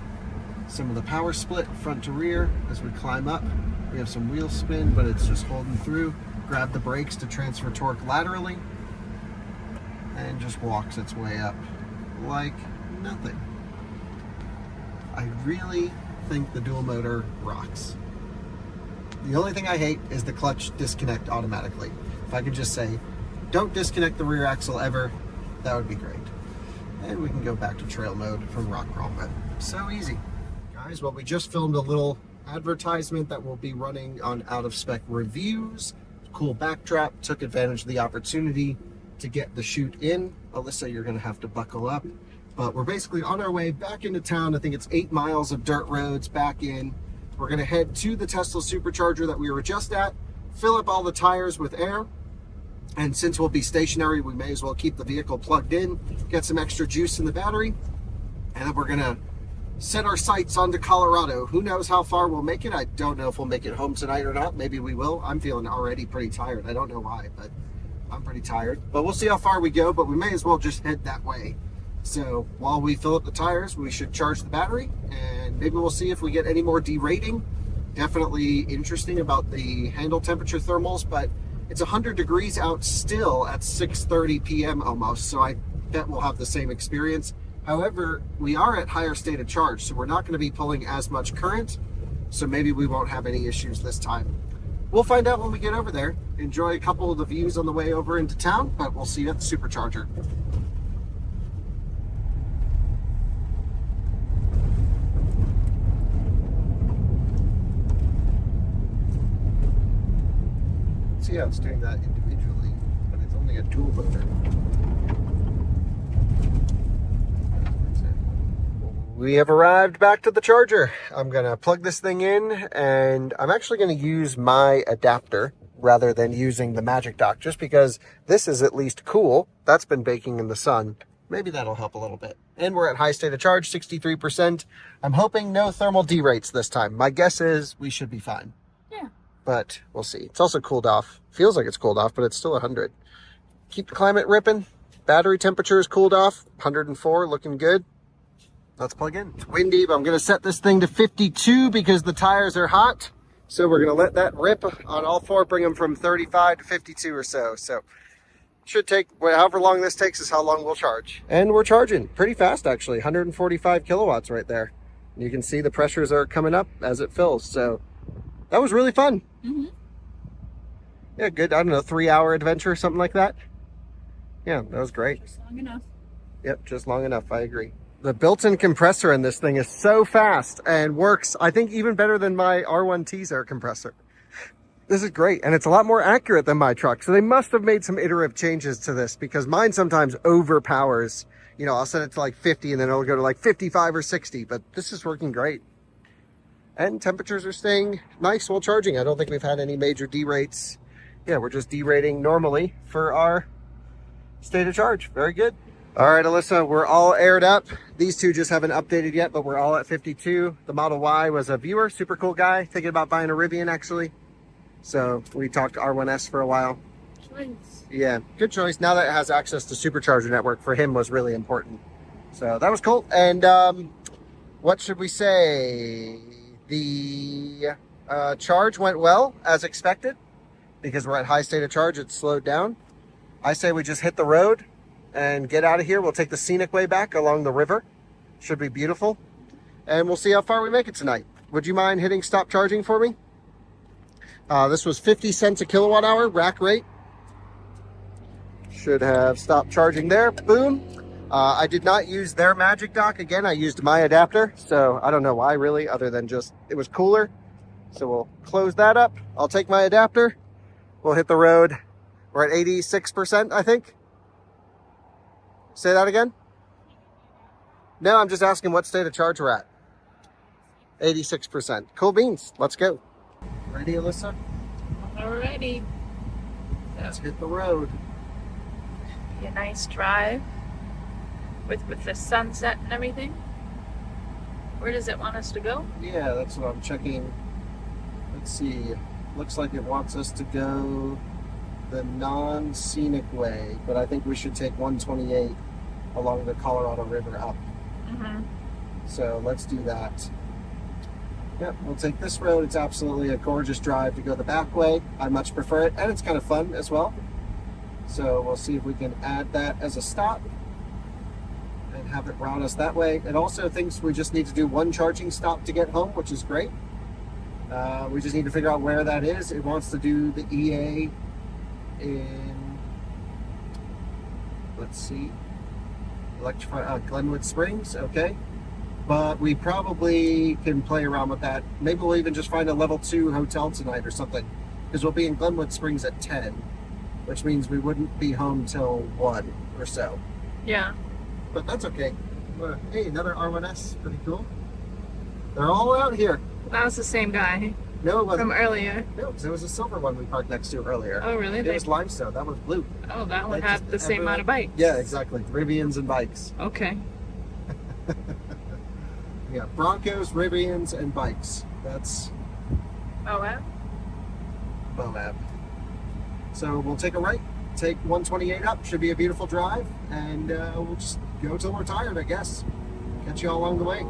some of the power split front to rear as we climb up. We have some wheel spin, but it's just holding through. Grab the brakes to transfer torque laterally, and just walks its way up like nothing. I really think the dual motor rocks. The only thing I hate is the clutch disconnect automatically. If I could just say, don't disconnect the rear axle ever, that would be great. And we can go back to trail mode from rock crawl mode. So easy. Guys, well, we just filmed a little advertisement that will be running on Out of Spec Reviews. Cool backdrop, took advantage of the opportunity to get the shoot in. Alyssa, you're gonna have to buckle up. But we're basically on our way back into town. I think it's 8 miles of dirt roads back in. We're gonna head to the Tesla supercharger that we were just at, fill up all the tires with air, and since we'll be stationary, we may as well keep the vehicle plugged in, get some extra juice in the battery, and then we're gonna set our sights onto Colorado. Who knows how far we'll make it? I don't know if we'll make it home tonight or not. Maybe we will. I'm feeling already pretty tired. I don't know why, but I'm pretty tired. But we'll see how far we go, but we may as well just head that way. So while we fill up the tires, we should charge the battery, and maybe we'll see if we get any more derating. Definitely interesting about the handle temperature thermals, but it's 100 degrees out still at 6:30 p.m. almost, so I bet we'll have the same experience. However, we are at higher state of charge, so we're not going to be pulling as much current, so maybe we won't have any issues this time. We'll find out when we get over there. Enjoy a couple of the views on the way over into town, but we'll see you at the supercharger. See how it's doing that individually, but it's only a dual motor. We have arrived back to the charger. I'm gonna plug this thing in, and I'm actually gonna use my adapter rather than using the Magic Dock, just because this is at least cool. That's been baking in the sun. Maybe that'll help a little bit. And we're at high state of charge, 63%. I'm hoping no thermal derates this time. My guess is we should be fine. Yeah. But we'll see. It's also cooled off. Feels like it's cooled off, but it's still 100. Keep the climate ripping. Battery temperature is cooled off. 104, looking good. Let's plug in. It's windy, but I'm going to set this thing to 52 because the tires are hot. So we're going to let that rip on all four, bring them from 35 to 52 or so. So should take, however long this takes is how long we'll charge. And we're charging pretty fast, actually. 145 kilowatts right there. You can see the pressures are coming up as it fills. So that was really fun. Mm-hmm. Yeah, good, I don't know, 3-hour adventure, something like that. Yeah, that was great. Just long enough. Yep, just long enough, I agree. The built-in compressor in this thing is so fast and works, I think, even better than my R1T's air compressor. This is great, and it's a lot more accurate than my truck. So they must have made some iterative changes to this, because mine sometimes overpowers. You know, I'll set it to like 50 and then it'll go to like 55 or 60, but this is working great. And temperatures are staying nice while charging. I don't think we've had any major derates. Yeah, we're just derating normally for our state of charge. Very good. All right, Alyssa, we're all aired up. These two just haven't updated yet, but we're all at 52. The Model Y was a viewer, super cool guy, thinking about buying a Rivian actually. So we talked R1S for a while. Choice. Yeah, good choice. Now that it has access to supercharger network, for him was really important. So that was cool. And what should we say? The charge went well, as expected, because we're at high state of charge. It's slowed down. I say we just hit the road and get out of here. We'll take the scenic way back along the river. Should be beautiful. And we'll see how far we make it tonight. Would you mind hitting stop charging for me? This was 50 cents a kilowatt hour, rack rate. Should have stopped charging there. Boom. I did not use their Magic Dock. Again, I used my adapter. So I don't know why really, other than just it was cooler. So we'll close that up. I'll take my adapter. We'll hit the road. We're at 86%, I think. Say that again? No, I'm just asking what state of charge we're at. 86%. Cool beans. Let's go. Ready, Alyssa? Alrighty. Let's hit the road. Be a nice drive with the sunset and everything. Where does it want us to go? Yeah, that's what I'm checking. Let's see. looks like it wants us to go the non-scenic way, but I think we should take 128 along the Colorado River up. So let's do that. Yep, we'll take this road. It's absolutely a gorgeous drive to go the back way. I much prefer it, and it's kind of fun as well. So we'll see if we can add that as a stop and have it route us that way. It also thinks we just need to do one charging stop to get home, which is great. We just need to figure out where that is. It wants to do the EA in, let's see, Glenwood Springs, okay. But we probably can play around with that. Maybe we'll even just find a level 2 hotel tonight or something, because we'll be in Glenwood Springs at 10, which means we wouldn't be home till 1 or so. Yeah. But that's okay. Hey, another R1S, pretty cool. They're all out here. That was the same guy No, it wasn't. from earlier. No, because there was a silver one we parked next to earlier. Oh, really? It was limestone. That was blue. Oh, that one Like had just the same amount of bikes. Yeah, exactly. Rivians and bikes. Okay. Yeah, Broncos, Rivians, and bikes. That's Oh, wow. Moab. So we'll take a right, take 128 up. Should be a beautiful drive, and we'll just go till we're tired, I guess. Catch you all along the way.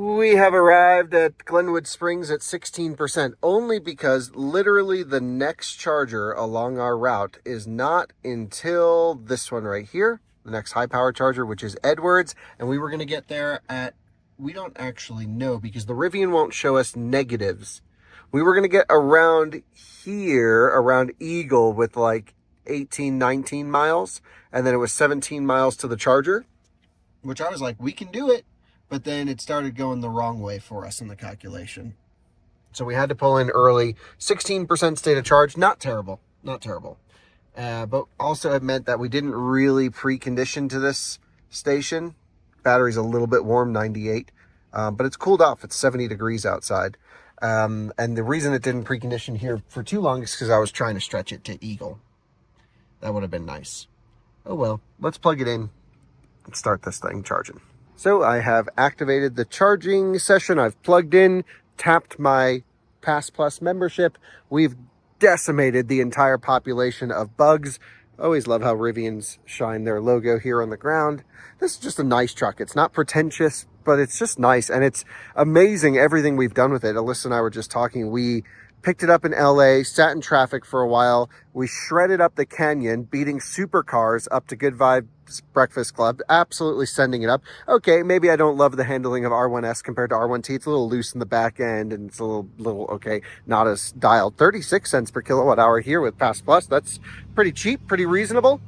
We have arrived at Glenwood Springs at 16%, only because literally the next charger along our route is not until this one right here, the next high power charger, which is Edwards. And we were going to get there at, we don't actually know because the Rivian won't show us negatives. We were going to get around here, around Eagle with like 18, 19 miles. And then it was 17 miles to the charger, which I was like, we can do it. But then it started going the wrong way for us in the calculation. So we had to pull in early. 16% state of charge. Not terrible. Not terrible. But also it meant that we didn't really precondition to this station. Battery's a little bit warm, 98. but it's cooled off. It's 70 degrees outside. And the reason it didn't precondition here for too long is because I was trying to stretch it to Eagle. That would have been nice. Oh well, let's plug it in and start this thing charging. So I have activated the charging session. I've plugged in, tapped my Pass Plus membership. We've decimated the entire population of bugs. Always love how Rivians shine their logo here on the ground. This is just a nice truck. It's not pretentious, but it's just nice. And it's amazing everything we've done with it. Alyssa and I were just talking. We picked it up in LA, sat in traffic for a while. We shredded up the canyon, beating supercars up to Good Vibes Breakfast Club, absolutely sending it up. Okay, maybe I don't love the handling of R1S compared to R1T. It's a little loose in the back end, and it's a little okay, not as dialed. 36 cents per kilowatt hour here with Pass Plus. That's pretty cheap, pretty reasonable.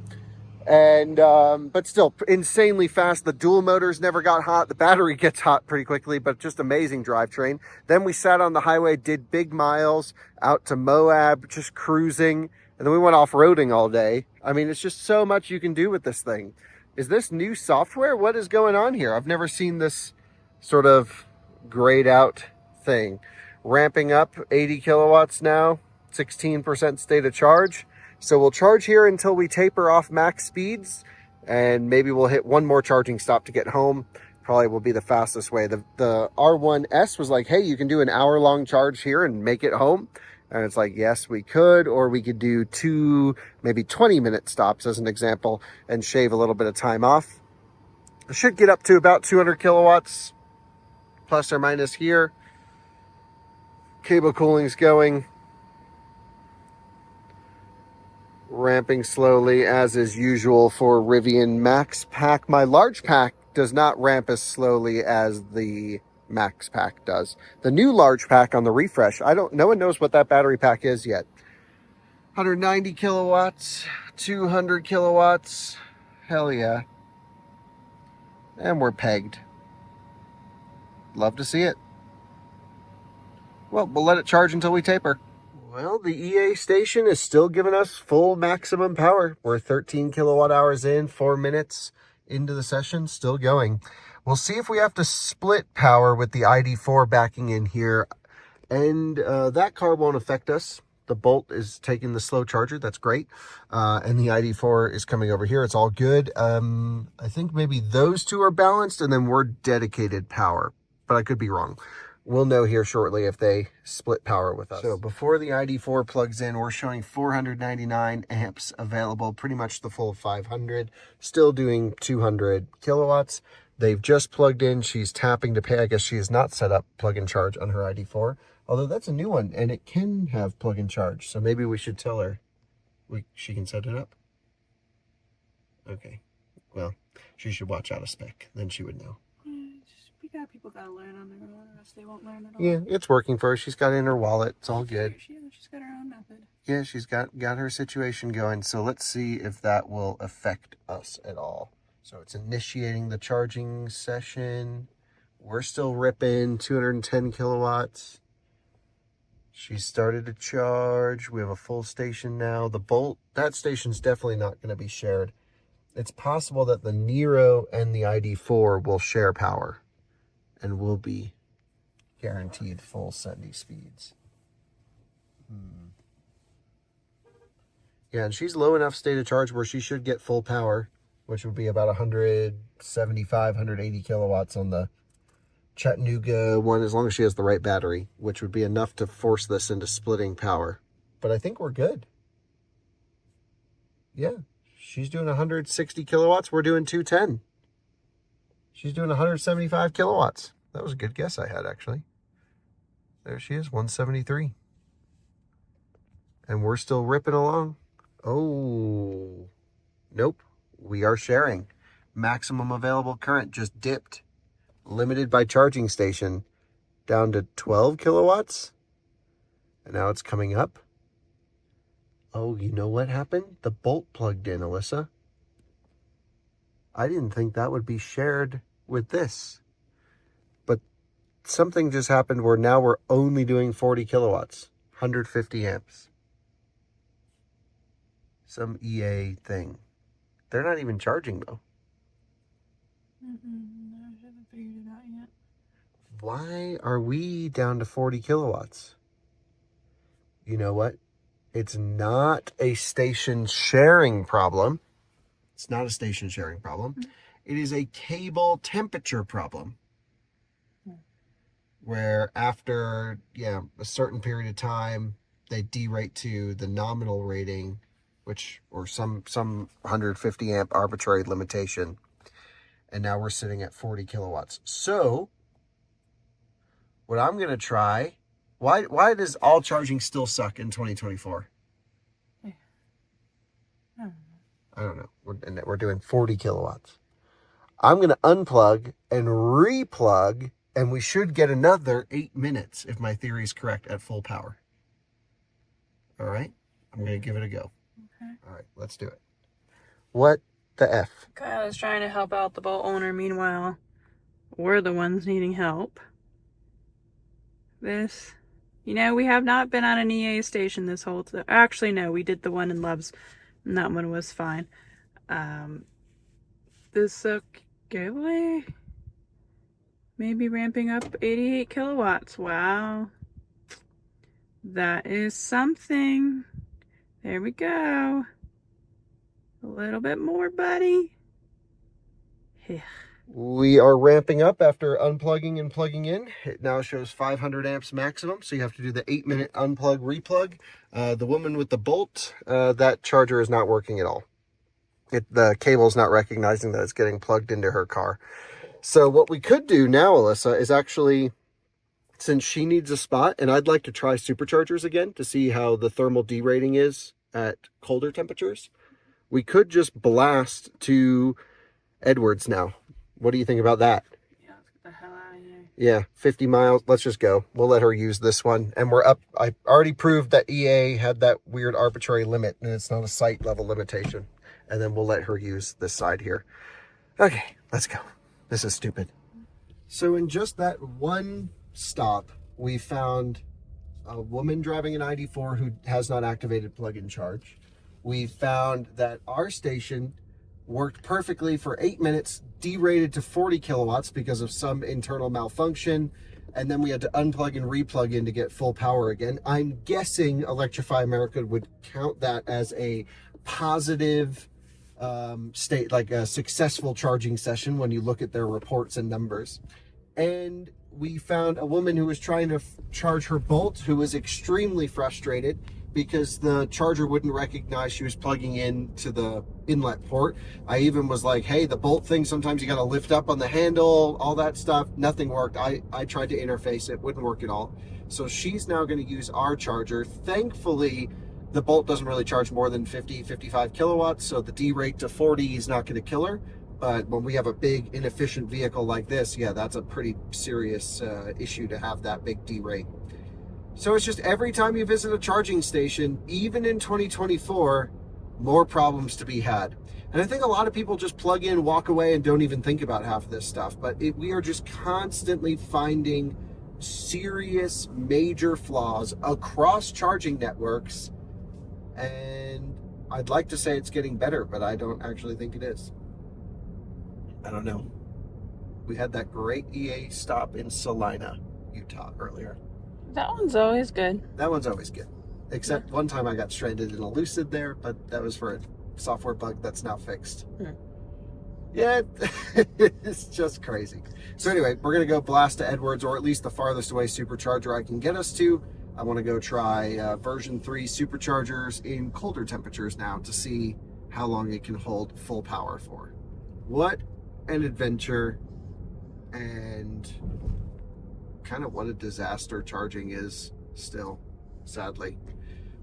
And but still insanely fast. The dual motors never got hot. The battery gets hot pretty quickly, but just amazing drivetrain. Then we sat on the highway, did big miles out to Moab, just cruising, and then we went off-roading all day. I mean, it's just so much you can do with this thing. Is this new software? What is going on here? I've never seen this sort of grayed out thing. Ramping up 80 kilowatts now, 16% state of charge. So we'll charge here until we taper off max speeds, and maybe we'll hit one more charging stop to get home. Probably will be the fastest way. The R1S was like, hey, you can do an hour-long charge here and make it home. And it's like, yes, we could, or we could do 2, maybe 20-minute stops as an example and shave a little bit of time off. It should get up to about 200 kilowatts, plus or minus here. Cable cooling's going. Ramping slowly, as is usual for Rivian Max Pack. My large pack does not ramp as slowly as the Max Pack does. The new large pack on the refresh, no one knows what that battery pack is yet. 190 kilowatts, 200 kilowatts, hell yeah. And we're pegged. Love to see it. Well, we'll let it charge until we taper. Well, the EA station is still giving us full maximum power. We're 13 kilowatt hours in, 4 minutes into the session, still going. We'll see if we have to split power with the ID4 backing in here. And that car won't affect us. The Bolt is taking the slow charger. That's great. And the ID4 is coming over here. It's all good. I think maybe those two are balanced, and then we're dedicated power. But I could be wrong. We'll know here shortly if they split power with us. So before the ID4 plugs in, we're showing 499 amps available, pretty much the full 500, still doing 200 kilowatts. They've just plugged in. She's tapping to pay. I guess she is not set up plug and charge on her ID4, although that's a new one and it can have plug and charge. So maybe we should tell her she can set it up. Okay. Well, she should watch out of spec. Then she would know. People gotta learn on their own, or else they won't learn at all. Yeah, it's working for her. She's got it in her wallet. It's all good. She's got her own method. Yeah, she's got her situation going. So let's see if that will affect us at all. So it's initiating the charging session. We're still ripping 210 kilowatts. She started to charge. We have a full station now. The Bolt, that station's definitely not going to be shared. It's possible that the Niro and the ID4 will share power and will be guaranteed full 70 speeds. Yeah, and she's low enough state of charge where she should get full power, which would be about 175, 180 kilowatts on the Chattanooga one, as long as she has the right battery, which would be enough to force this into splitting power. But I think we're good. Yeah, she's doing 160 kilowatts. We're doing 210. She's doing 175 kilowatts. That was a good guess I had, actually. There she is, 173. And we're still ripping along. Oh, nope. We are sharing. Maximum available current just dipped. Limited by charging station down to 12 kilowatts. And now it's coming up. Oh, you know what happened? The Bolt plugged in, Alyssa. I didn't think that would be shared with this. But something just happened where now we're only doing 40 kilowatts, 150 amps. Some EA thing. They're not even charging, though. I haven't figured it out yet. Why are we down to 40 kilowatts? You know what? It's not a station sharing problem. It's not a station sharing problem. It is a cable temperature problem. Where after, a certain period of time, they derate to the nominal rating, or some 150 amp arbitrary limitation. And now we're sitting at 40 kilowatts. So what I'm going to try, why does all charging still suck in 2024? I don't know. We're doing 40 kilowatts. I'm going to unplug and replug, and we should get another 8 minutes if my theory is correct at full power. All right? I'm going to give it a go. Okay. All right, let's do it. What the F? Kyle is trying to help out the boat owner. Meanwhile, we're the ones needing help. We have not been on an EA station this whole time. Actually, no, we did the one in Loves, and that one was fine. This giveaway maybe ramping up 88 kilowatts. Wow. That is something. There we go. A little bit more, buddy. Yeah. We are ramping up after unplugging and plugging in. It now shows 500 amps maximum, so you have to do the 8-minute unplug, replug. The woman with the bolt, that charger is not working at all. The cable is not recognizing that it's getting plugged into her car. So what we could do now, Alyssa, is actually, since she needs a spot, and I'd like to try superchargers again to see how the thermal derating is at colder temperatures, we could just blast to Edwards now. What do you think about that? Yeah, let's get the hell out of here. Yeah, 50 miles. Let's just go. We'll let her use this one. And we're up. I already proved that EA had that weird arbitrary limit, and it's not a site level limitation. And then we'll let her use this side here. Okay, let's go. This is stupid. So in just that one stop, we found a woman driving an ID4 who has not activated plug-in charge. We found that our station worked perfectly for 8 minutes, derated to 40 kilowatts because of some internal malfunction, and then we had to unplug and replug in to get full power again. I'm guessing Electrify America would count that as a positive state, like a successful charging session when you look at their reports and numbers. And we found a woman who was trying to charge her Bolt, who was extremely frustrated because the charger wouldn't recognize she was plugging in to the inlet port. I even was like, hey, the Bolt thing, sometimes you got to lift up on the handle, all that stuff. Nothing worked. I tried to interface it, wouldn't work at all. So she's now going to use our charger. Thankfully, the Bolt doesn't really charge more than 50, 55 kilowatts, so the derate to 40 is not going to kill her. But when we have a big, inefficient vehicle like this, yeah, that's a pretty serious issue to have that big derate. So it's just every time you visit a charging station, even in 2024, more problems to be had. And I think a lot of people just plug in, walk away, and don't even think about half of this stuff. But we are just constantly finding serious, major flaws across charging networks. And I'd like to say it's getting better, but I don't actually think it is. I don't know. We had that great EA stop in Salina, Utah earlier. That one's always good. That one's always good. Except one time I got stranded in a Lucid there, but that was for a software bug that's now fixed. Yeah, it's just crazy. So anyway, we're going to go blast to Edwards, or at least the farthest away supercharger I can get us to. I want to go try version 3 superchargers in colder temperatures now to see how long it can hold full power for. What an adventure, and kind of what a disaster charging is still, sadly.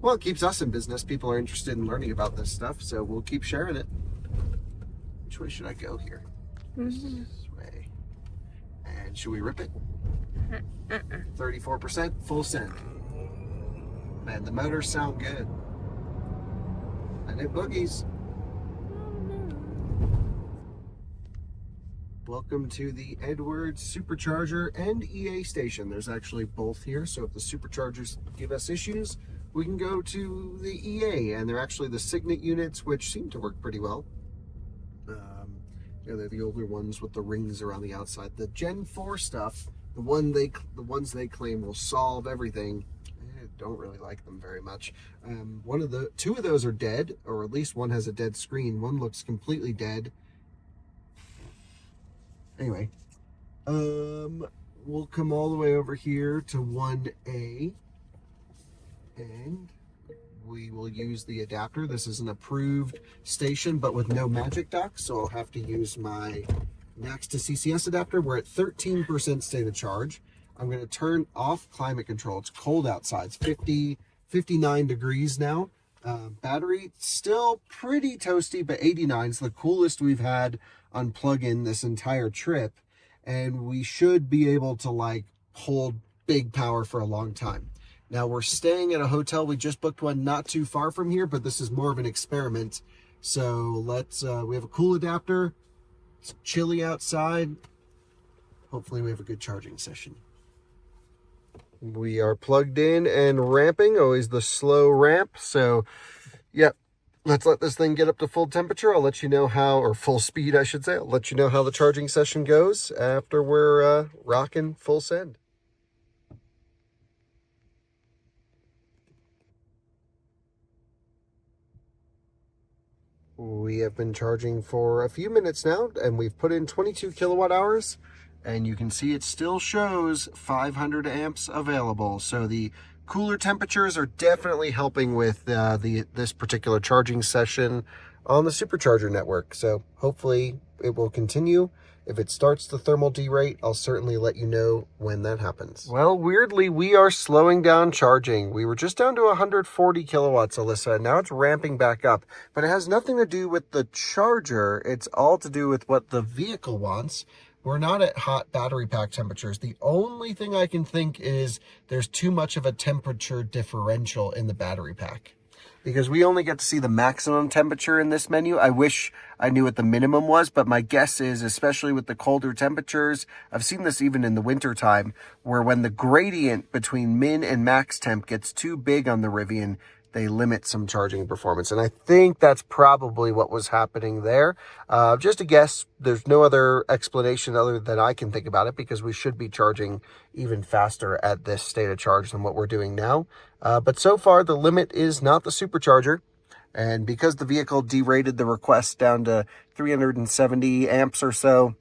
Well, it keeps us in business. People are interested in learning about this stuff, so we'll keep sharing it. Which way should I go here? This way. And should we rip it? 34%, full send. Man, the motors sound good. And it boogies. Welcome to the Edwards Supercharger and EA station. There's actually both here, so if the superchargers give us issues, we can go to the EA, and they're actually the Signet units, which seem to work pretty well. They're the older ones with the rings around the outside. The Gen 4 stuff, the ones they claim will solve everything, I don't really like them very much. Two of those are dead, or at least one has a dead screen. One looks completely dead. Anyway, we'll come all the way over here to 1A, and we will use the adapter. This is an approved station, but with no magic dock, so I'll have to use my Max to CCS adapter. We're at 13% state of charge. I'm going to turn off climate control. It's cold outside. It's 59 degrees now. Battery still pretty toasty, but 89 is the coolest we've had on plug-in this entire trip, and we should be able to like hold big power for a long time. Now we're staying at a hotel. We just booked one not too far from here, but this is more of an experiment. So let's, we have a cool adapter. It's chilly outside. Hopefully we have a good charging session. We are plugged in and ramping, always the slow ramp. So, yep, let's let this thing get up to full temperature. I'll let you know how, or full speed, I should say. I'll let you know how the charging session goes after we're rocking full send. We have been charging for a few minutes now, and we've put in 22 kilowatt hours, and you can see it still shows 500 amps available. So the cooler temperatures are definitely helping with this particular charging session on the supercharger network. So hopefully it will continue. If it starts to thermal derate, I'll certainly let you know when that happens. Well, weirdly, we are slowing down charging. We were just down to 140 kilowatts, Alyssa, and now it's ramping back up. But it has nothing to do with the charger. It's all to do with what the vehicle wants. We're not at hot battery pack temperatures. The only thing I can think is there's too much of a temperature differential in the battery pack, because we only get to see the maximum temperature in this menu. I wish I knew what the minimum was, but my guess is, especially with the colder temperatures, I've seen this even in the winter time, where when the gradient between min and max temp gets too big on the Rivian, they limit some charging performance. And I think that's probably what was happening there. Just a guess. There's no other explanation other than I can think about it, because we should be charging even faster at this state of charge than what we're doing now. But so far, the limit is not the supercharger. And because the vehicle derated the request down to 370 amps or so,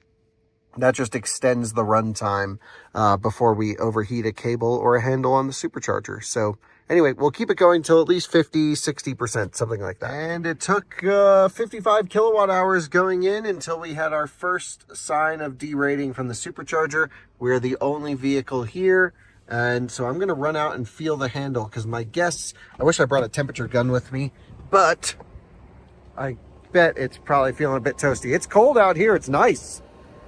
that just extends the runtime before we overheat a cable or a handle on the supercharger. So anyway, we'll keep it going till at least 50, 60%, something like that. And it took 55 kilowatt hours going in until we had our first sign of derating from the supercharger. We're the only vehicle here. And so I'm going to run out and feel the handle, because my guess, I wish I brought a temperature gun with me, but I bet it's probably feeling a bit toasty. It's cold out here. It's nice.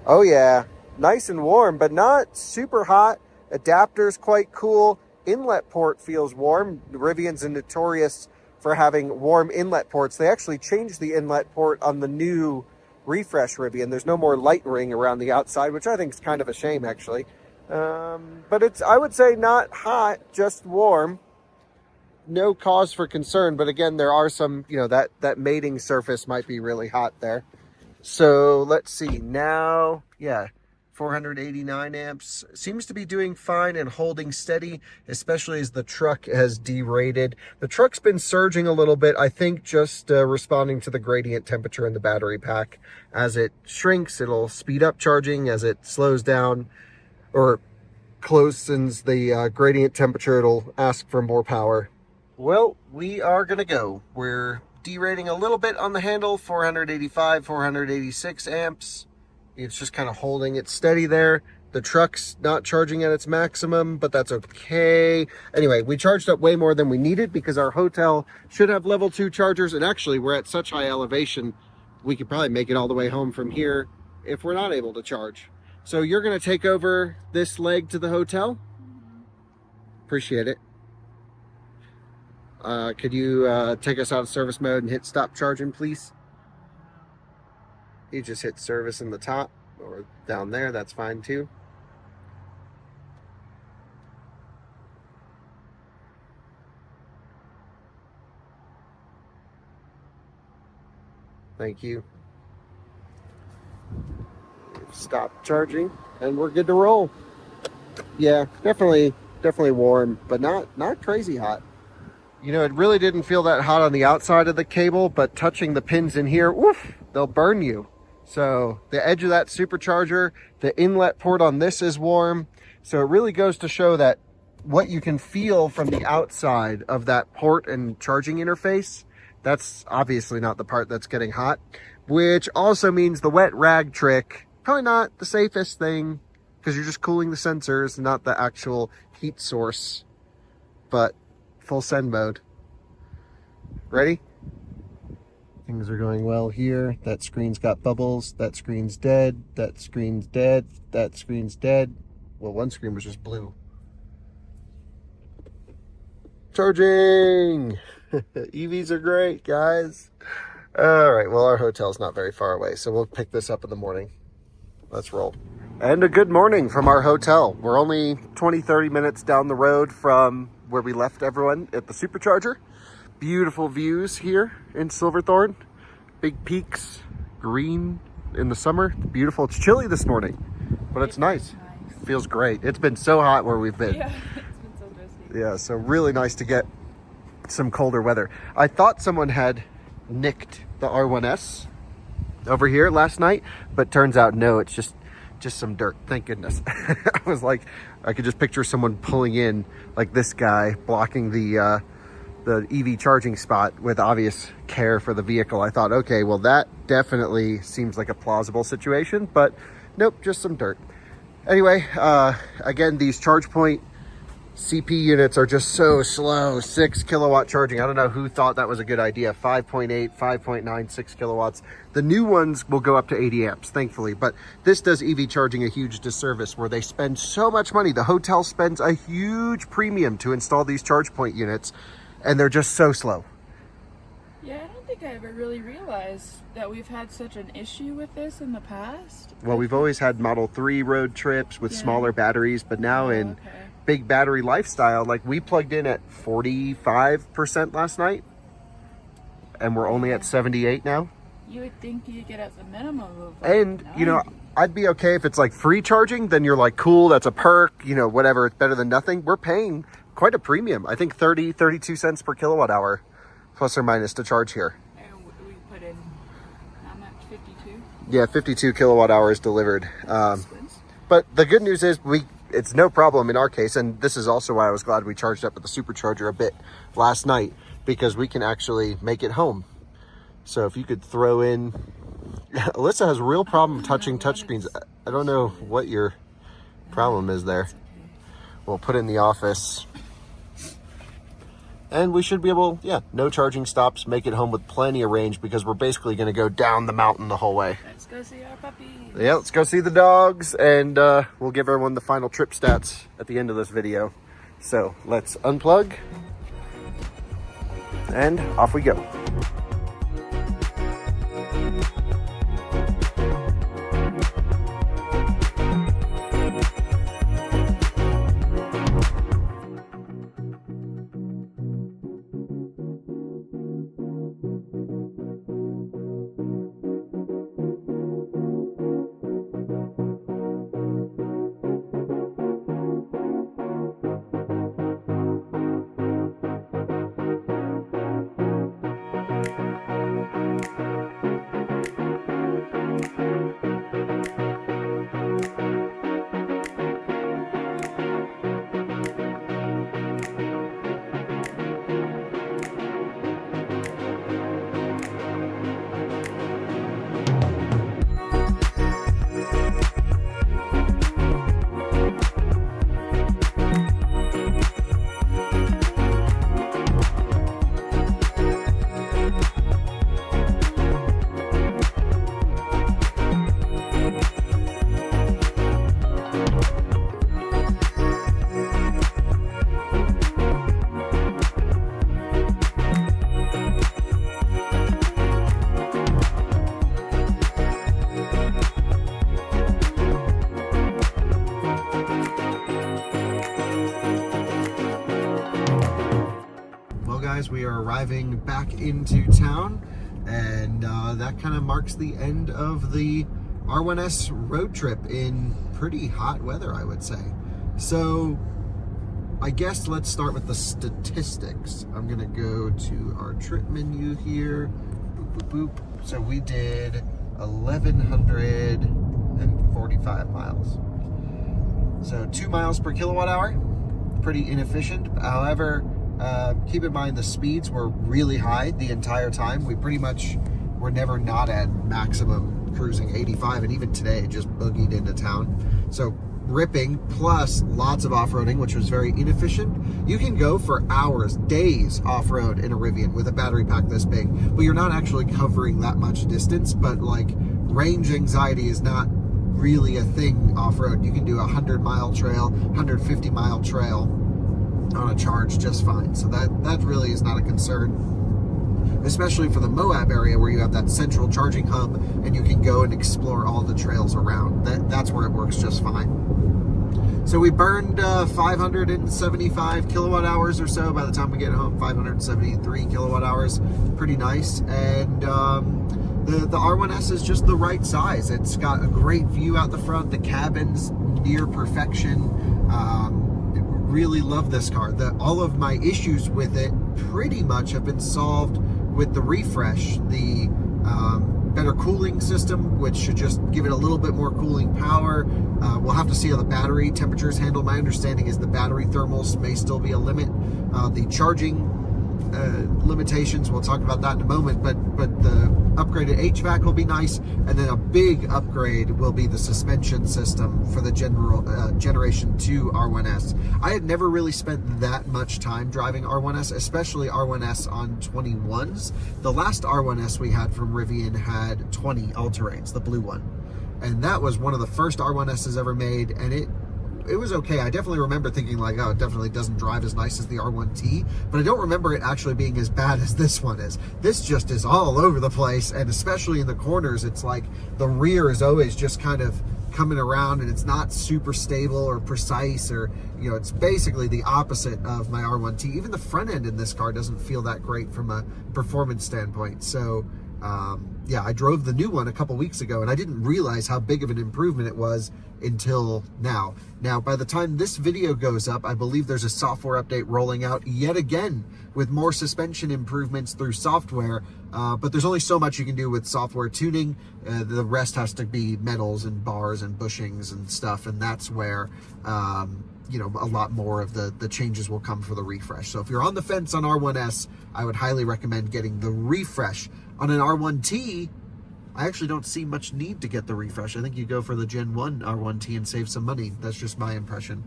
Oh yeah, nice and warm, but not super hot. Adapter's quite cool. Inlet port feels warm. Rivians are notorious for having warm inlet ports. They actually changed the inlet port on the new refresh Rivian. There's no more light ring around the outside, which I think is kind of a shame, actually. But it's, I would say, not hot, just warm. No cause for concern, but again, there are some, you know, that mating surface might be really hot there. So let's see now. Yeah, 489 amps seems to be doing fine and holding steady, especially as the truck has derated. The truck's been surging a little bit, I think, just responding to the gradient temperature in the battery pack. As it shrinks, it'll speed up charging. As it slows down or closens the gradient temperature, it'll ask for more power. Well, we are gonna go. We're derating a little bit on the handle, 485, 486 amps. It's just kind of holding it steady there. The truck's not charging at its maximum, but that's okay. Anyway, we charged up way more than we needed because our hotel should have level 2 chargers, and actually we're at such high elevation, we could probably make it all the way home from here if we're not able to charge. So you're gonna take over this leg to the hotel? Appreciate it. Could you take us out of service mode and hit stop charging, please? You just hit service in the top or down there, that's fine too. Thank you. Stop charging and we're good to roll. Yeah, definitely warm, but not crazy hot. You know, it really didn't feel that hot on the outside of the cable, but touching the pins in here, woof, they'll burn you. So the edge of that supercharger, the inlet port on this is warm. So it really goes to show that what you can feel from the outside of that port and charging interface, that's obviously not the part that's getting hot, which also means the wet rag trick, probably not the safest thing, because you're just cooling the sensors, not the actual heat source. But full send mode. Ready? Things are going well here. That screen's got bubbles. That screen's dead. That screen's dead. That screen's dead. Well, one screen was just blue. Charging! EVs are great, guys. All right, well, our hotel's not very far away, so we'll pick this up in the morning. Let's roll. And a good morning from our hotel. We're only 20-30 minutes down the road from where we left everyone at the supercharger. Beautiful views here in Silverthorne. Big peaks, green in the summer. Beautiful. It's chilly this morning, but it's nice. Feels great. It's been so hot where we've been. Yeah, it's been so dusty. Yeah, so really nice to get some colder weather. I thought someone had nicked the R1S over here last night, but turns out no, it's just some dirt. Thank goodness. I was like, I could just picture someone pulling in like this guy blocking the EV charging spot with obvious care for the vehicle. I thought, okay, well, that definitely seems like a plausible situation, but nope, just some dirt. Anyway, again, these ChargePoint CP units are just so slow. 6 kilowatt charging. I don't know who thought that was a good idea. 5.8, 5.9, 6 kilowatts. The new ones will go up to 80 amps, thankfully. But this does EV charging a huge disservice where they spend so much money. The hotel spends a huge premium to install these ChargePoint units, and they're just so slow. Yeah, I don't think I ever really realized that we've had such an issue with this in the past. Well, we've always had Model 3 road trips with smaller batteries, but now in big battery lifestyle, like we plugged in at 45% last night, and we're only at 78 now. You would think you'd get at the minimum of like, and 90. You know, I'd be okay if it's like free charging, then you're like, cool, that's a perk, you know, whatever, it's better than nothing. We're paying quite a premium. I think 32 cents per kilowatt hour, plus or minus, to charge here. And we put in, how much, 52? Yeah, 52 kilowatt hours delivered. But the good news is it's no problem in our case, and this is also why I was glad we charged up at the supercharger a bit last night, because we can actually make it home. So if you could throw in, Alyssa has a real problem touching touchscreens. I don't know what your problem is there. We'll put in the office, and we should be able, no charging stops, make it home with plenty of range, because we're basically going to go down the mountain the whole way. Let's go see our puppies. Yeah, let's go see the dogs, and we'll give everyone the final trip stats at the end of this video. So let's unplug, and off we go. We are arriving back into town, and that kind of marks the end of the R1S road trip in pretty hot weather, I would say. So I guess let's start with the statistics. I'm gonna go to our trip menu here. Boop, boop, boop. So we did 1,145 miles. So 2 miles per kilowatt hour, pretty inefficient. However, keep in mind the speeds were really high the entire time. We pretty much were never not at maximum cruising 85, and even today just boogied into town. So ripping, plus lots of off-roading, which was very inefficient. You can go for hours, days off-road in a Rivian with a battery pack this big, but you're not actually covering that much distance. But like, range anxiety is not really a thing off-road. You can do a 100-mile trail, 150-mile trail on a charge just fine. So that really is not a concern, especially for the Moab area where you have that central charging hub and you can go and explore all the trails around. That's where it works just fine. So we burned 575 kilowatt hours or so by the time we get home, 573 kilowatt hours, pretty nice. And the R1S is just the right size. It's got a great view out the front, the cabin's near perfection. Really love this car. All of my issues with it pretty much have been solved with the refresh. The better cooling system, which should just give it a little bit more cooling power. We'll have to see how the battery temperatures handle. My understanding is the battery thermals may still be a limit. The charging limitations, we'll talk about that in a moment, but the upgraded HVAC will be nice, and then a big upgrade will be the suspension system for the Generation 2 R1S. I had never really spent that much time driving R1S, especially R1S on 21s. The last R1S we had from Rivian had 20 all-terrains, the blue one, and that was one of the first R1Ss ever made, and it was okay. I definitely remember thinking like, oh, it definitely doesn't drive as nice as the R1T, but I don't remember it actually being as bad as this one is. This just is all over the place, and especially in the corners, it's like the rear is always just kind of coming around, and it's not super stable or precise, or, you know, it's basically the opposite of my R1T. Even the front end in this car doesn't feel that great from a performance standpoint. So yeah, I drove the new one a couple weeks ago, and I didn't realize how big of an improvement it was until now. Now, by the time this video goes up, I believe there's a software update rolling out yet again with more suspension improvements through software, but there's only so much you can do with software tuning. The rest has to be metals and bars and bushings and stuff, and that's where you know, a lot more of the changes will come for the refresh. So if you're on the fence on R1S, I would highly recommend getting the refresh. On an R1T, I actually don't see much need to get the refresh. I think you go for the Gen 1 R1T and save some money. That's just my impression.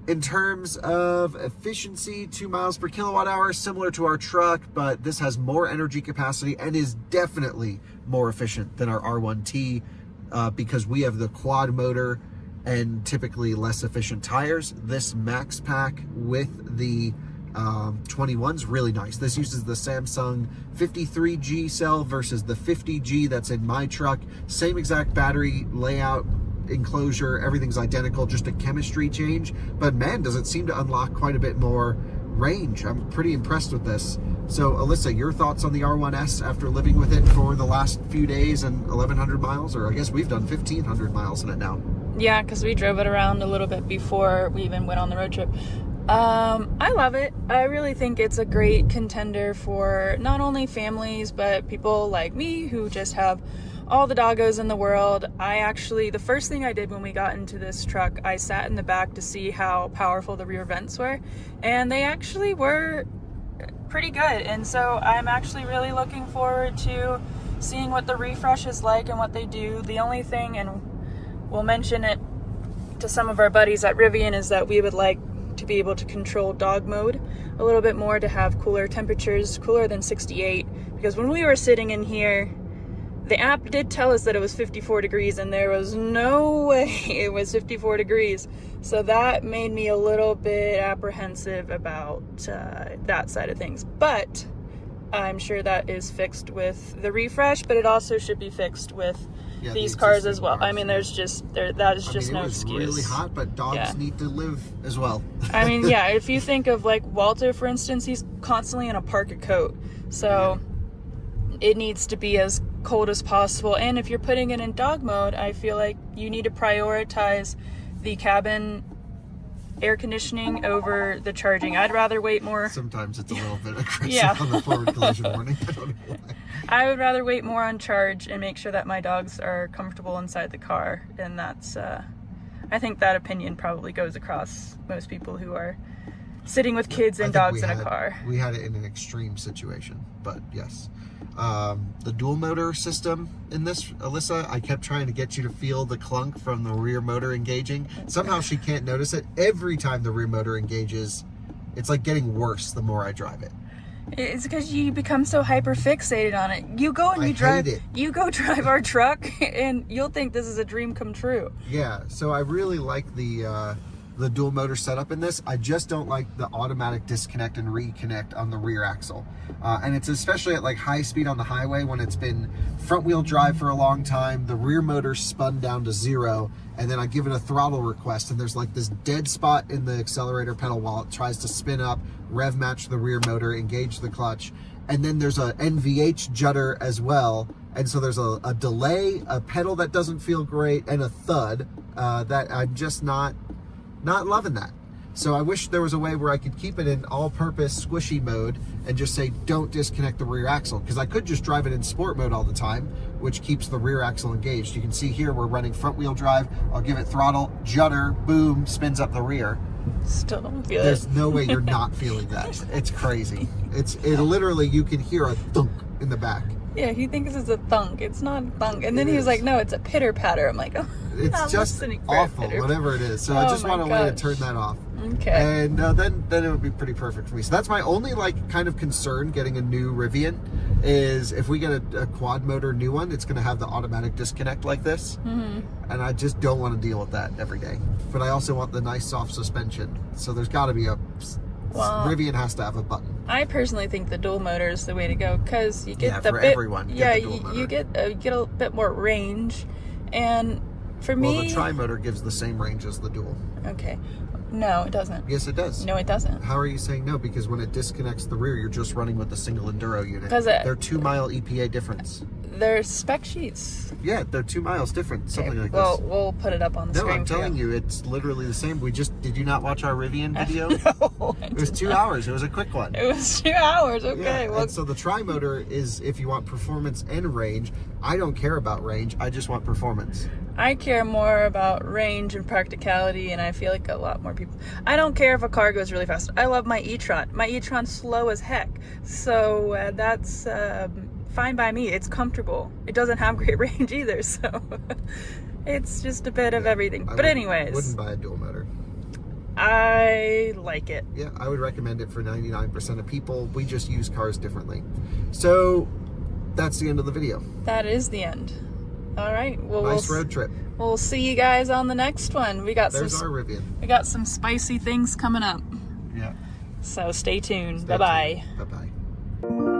In terms of efficiency, 2 miles per kilowatt hour, similar to our truck, but this has more energy capacity and is definitely more efficient than our R1T because we have the quad motor and typically less efficient tires. This max pack with the 21's really nice. This uses the Samsung 53G cell versus the 50G that's in my truck. Same exact battery layout, enclosure, everything's identical, just a chemistry change. But man, does it seem to unlock quite a bit more range. I'm pretty impressed with this. So Alyssa, your thoughts on the R1S after living with it for the last few days and 1,100 miles, or I guess we've done 1,500 miles in it now. Yeah, because we drove it around a little bit before we even went on the road trip. I love it. I really think it's a great contender for not only families, but people like me who just have all the doggos in the world. The first thing I did when we got into this truck, I sat in the back to see how powerful the rear vents were, and they actually were pretty good. And so I'm actually really looking forward to seeing what the refresh is like and what they do. The only thing, and we'll mention it to some of our buddies at Rivian, is that we would like to be able to control dog mode a little bit more, to have cooler temperatures, cooler than 68, because when we were sitting in here, the app did tell us that it was 54 degrees, and there was no way it was 54 degrees. So that made me a little bit apprehensive about that side of things. But I'm sure that is fixed with the refresh, but it also should be fixed with these cars as well. I mean, that is just no excuse. It was really hot, but dogs need to live as well. I mean, yeah, if you think of like Walter, for instance, he's constantly in a parka coat. So it needs to be as cold as possible. And if you're putting it in dog mode, I feel like you need to prioritize the cabin air conditioning over the charging. I'd rather wait more. Sometimes it's a little bit aggressive Yeah. on the forward collision warning. I don't know why. I would rather wait more on charge and make sure that my dogs are comfortable inside the car. And that's, I think that opinion probably goes across most people who are sitting with kids and dogs in a car. We had it in an extreme situation, but yes. The dual motor system in this, Alyssa, I kept trying to get you to feel the clunk from the rear motor engaging. Somehow she can't notice it. Every time the rear motor engages, it's like getting worse the more I drive it. It's because you become so hyper fixated on it. You go and I you drive. hate it. You go drive our truck, and you'll think this is a dream come true. Yeah, so I really like the dual motor setup in this. I just don't like the automatic disconnect and reconnect on the rear axle. And it's especially at like high speed on the highway when it's been front wheel drive for a long time, the rear motor spun down to 0, and then I give it a throttle request and there's like this dead spot in the accelerator pedal while it tries to spin up, rev match the rear motor, engage the clutch. And then there's a NVH judder as well. And so there's a delay, a pedal that doesn't feel great, and a thud that I'm just not loving that. So I wish there was a way where I could keep it in all-purpose squishy mode and just say don't disconnect the rear axle, because I could just drive it in sport mode all the time, which keeps the rear axle engaged. You can see here we're running front wheel drive. I'll give it throttle, judder, boom, spins up the rear. Still don't feel There's it. no way you're not feeling that. It's crazy. It literally, you can hear a thunk in the back. Yeah, he thinks it's a thunk. It's not a thunk. And then It he was is. like, no, it's a pitter patter. I'm like, oh, It's I'm just listening for a awful, pitter. whatever it is. So I Oh just my want a way to gosh. turn that off. Okay. And then it would be pretty perfect for me. So that's my only like kind of concern getting a new Rivian is if we get a quad motor new one, it's going to have the automatic disconnect like this. Mm-hmm. And I just don't want to deal with that every day. But I also want the nice soft suspension. So there's got to be Well, Rivian has to have a button. I personally think the dual motor is the way to go because you get Yeah, the for bit, everyone, get yeah, the dual motor. you get a bit more range, and for Well, me, the tri-motor gives the same range as the dual. okay, no, it doesn't. Yes, it does. No, it doesn't. How are you saying no? Because when it disconnects the rear, you're just running with the single enduro unit. 'Cause They're 2 mile EPA difference. There's spec sheets. Yeah, they're 2 miles different, something like Well, this. we'll put it up on the No, screen. I'm telling you, it's literally the same. Did you not watch our Rivian video? No, It was 2 hours. It was a quick one. It was 2 hours. Okay, Yeah, well, and so the tri-motor is if you want performance and range. I don't care about range. I just want performance. I care more about range and practicality, and I feel like a lot more people. I don't care if a car goes really fast. I love my e-tron. My e-tron's slow as heck, so that's fine by me. It's comfortable. It doesn't have great range either, so it's just a bit of everything. But anyways, wouldn't buy a dual motor. I like it. Yeah, I would recommend it for 99% of people. We just use cars differently. So that's the end of the video. That is the end. All right. Well, Nice road trip. we'll see you guys on the next one. We got There's our Rivian. some spicy things coming up. Yeah. So stay tuned. Stay Bye bye. tuned. Bye-bye.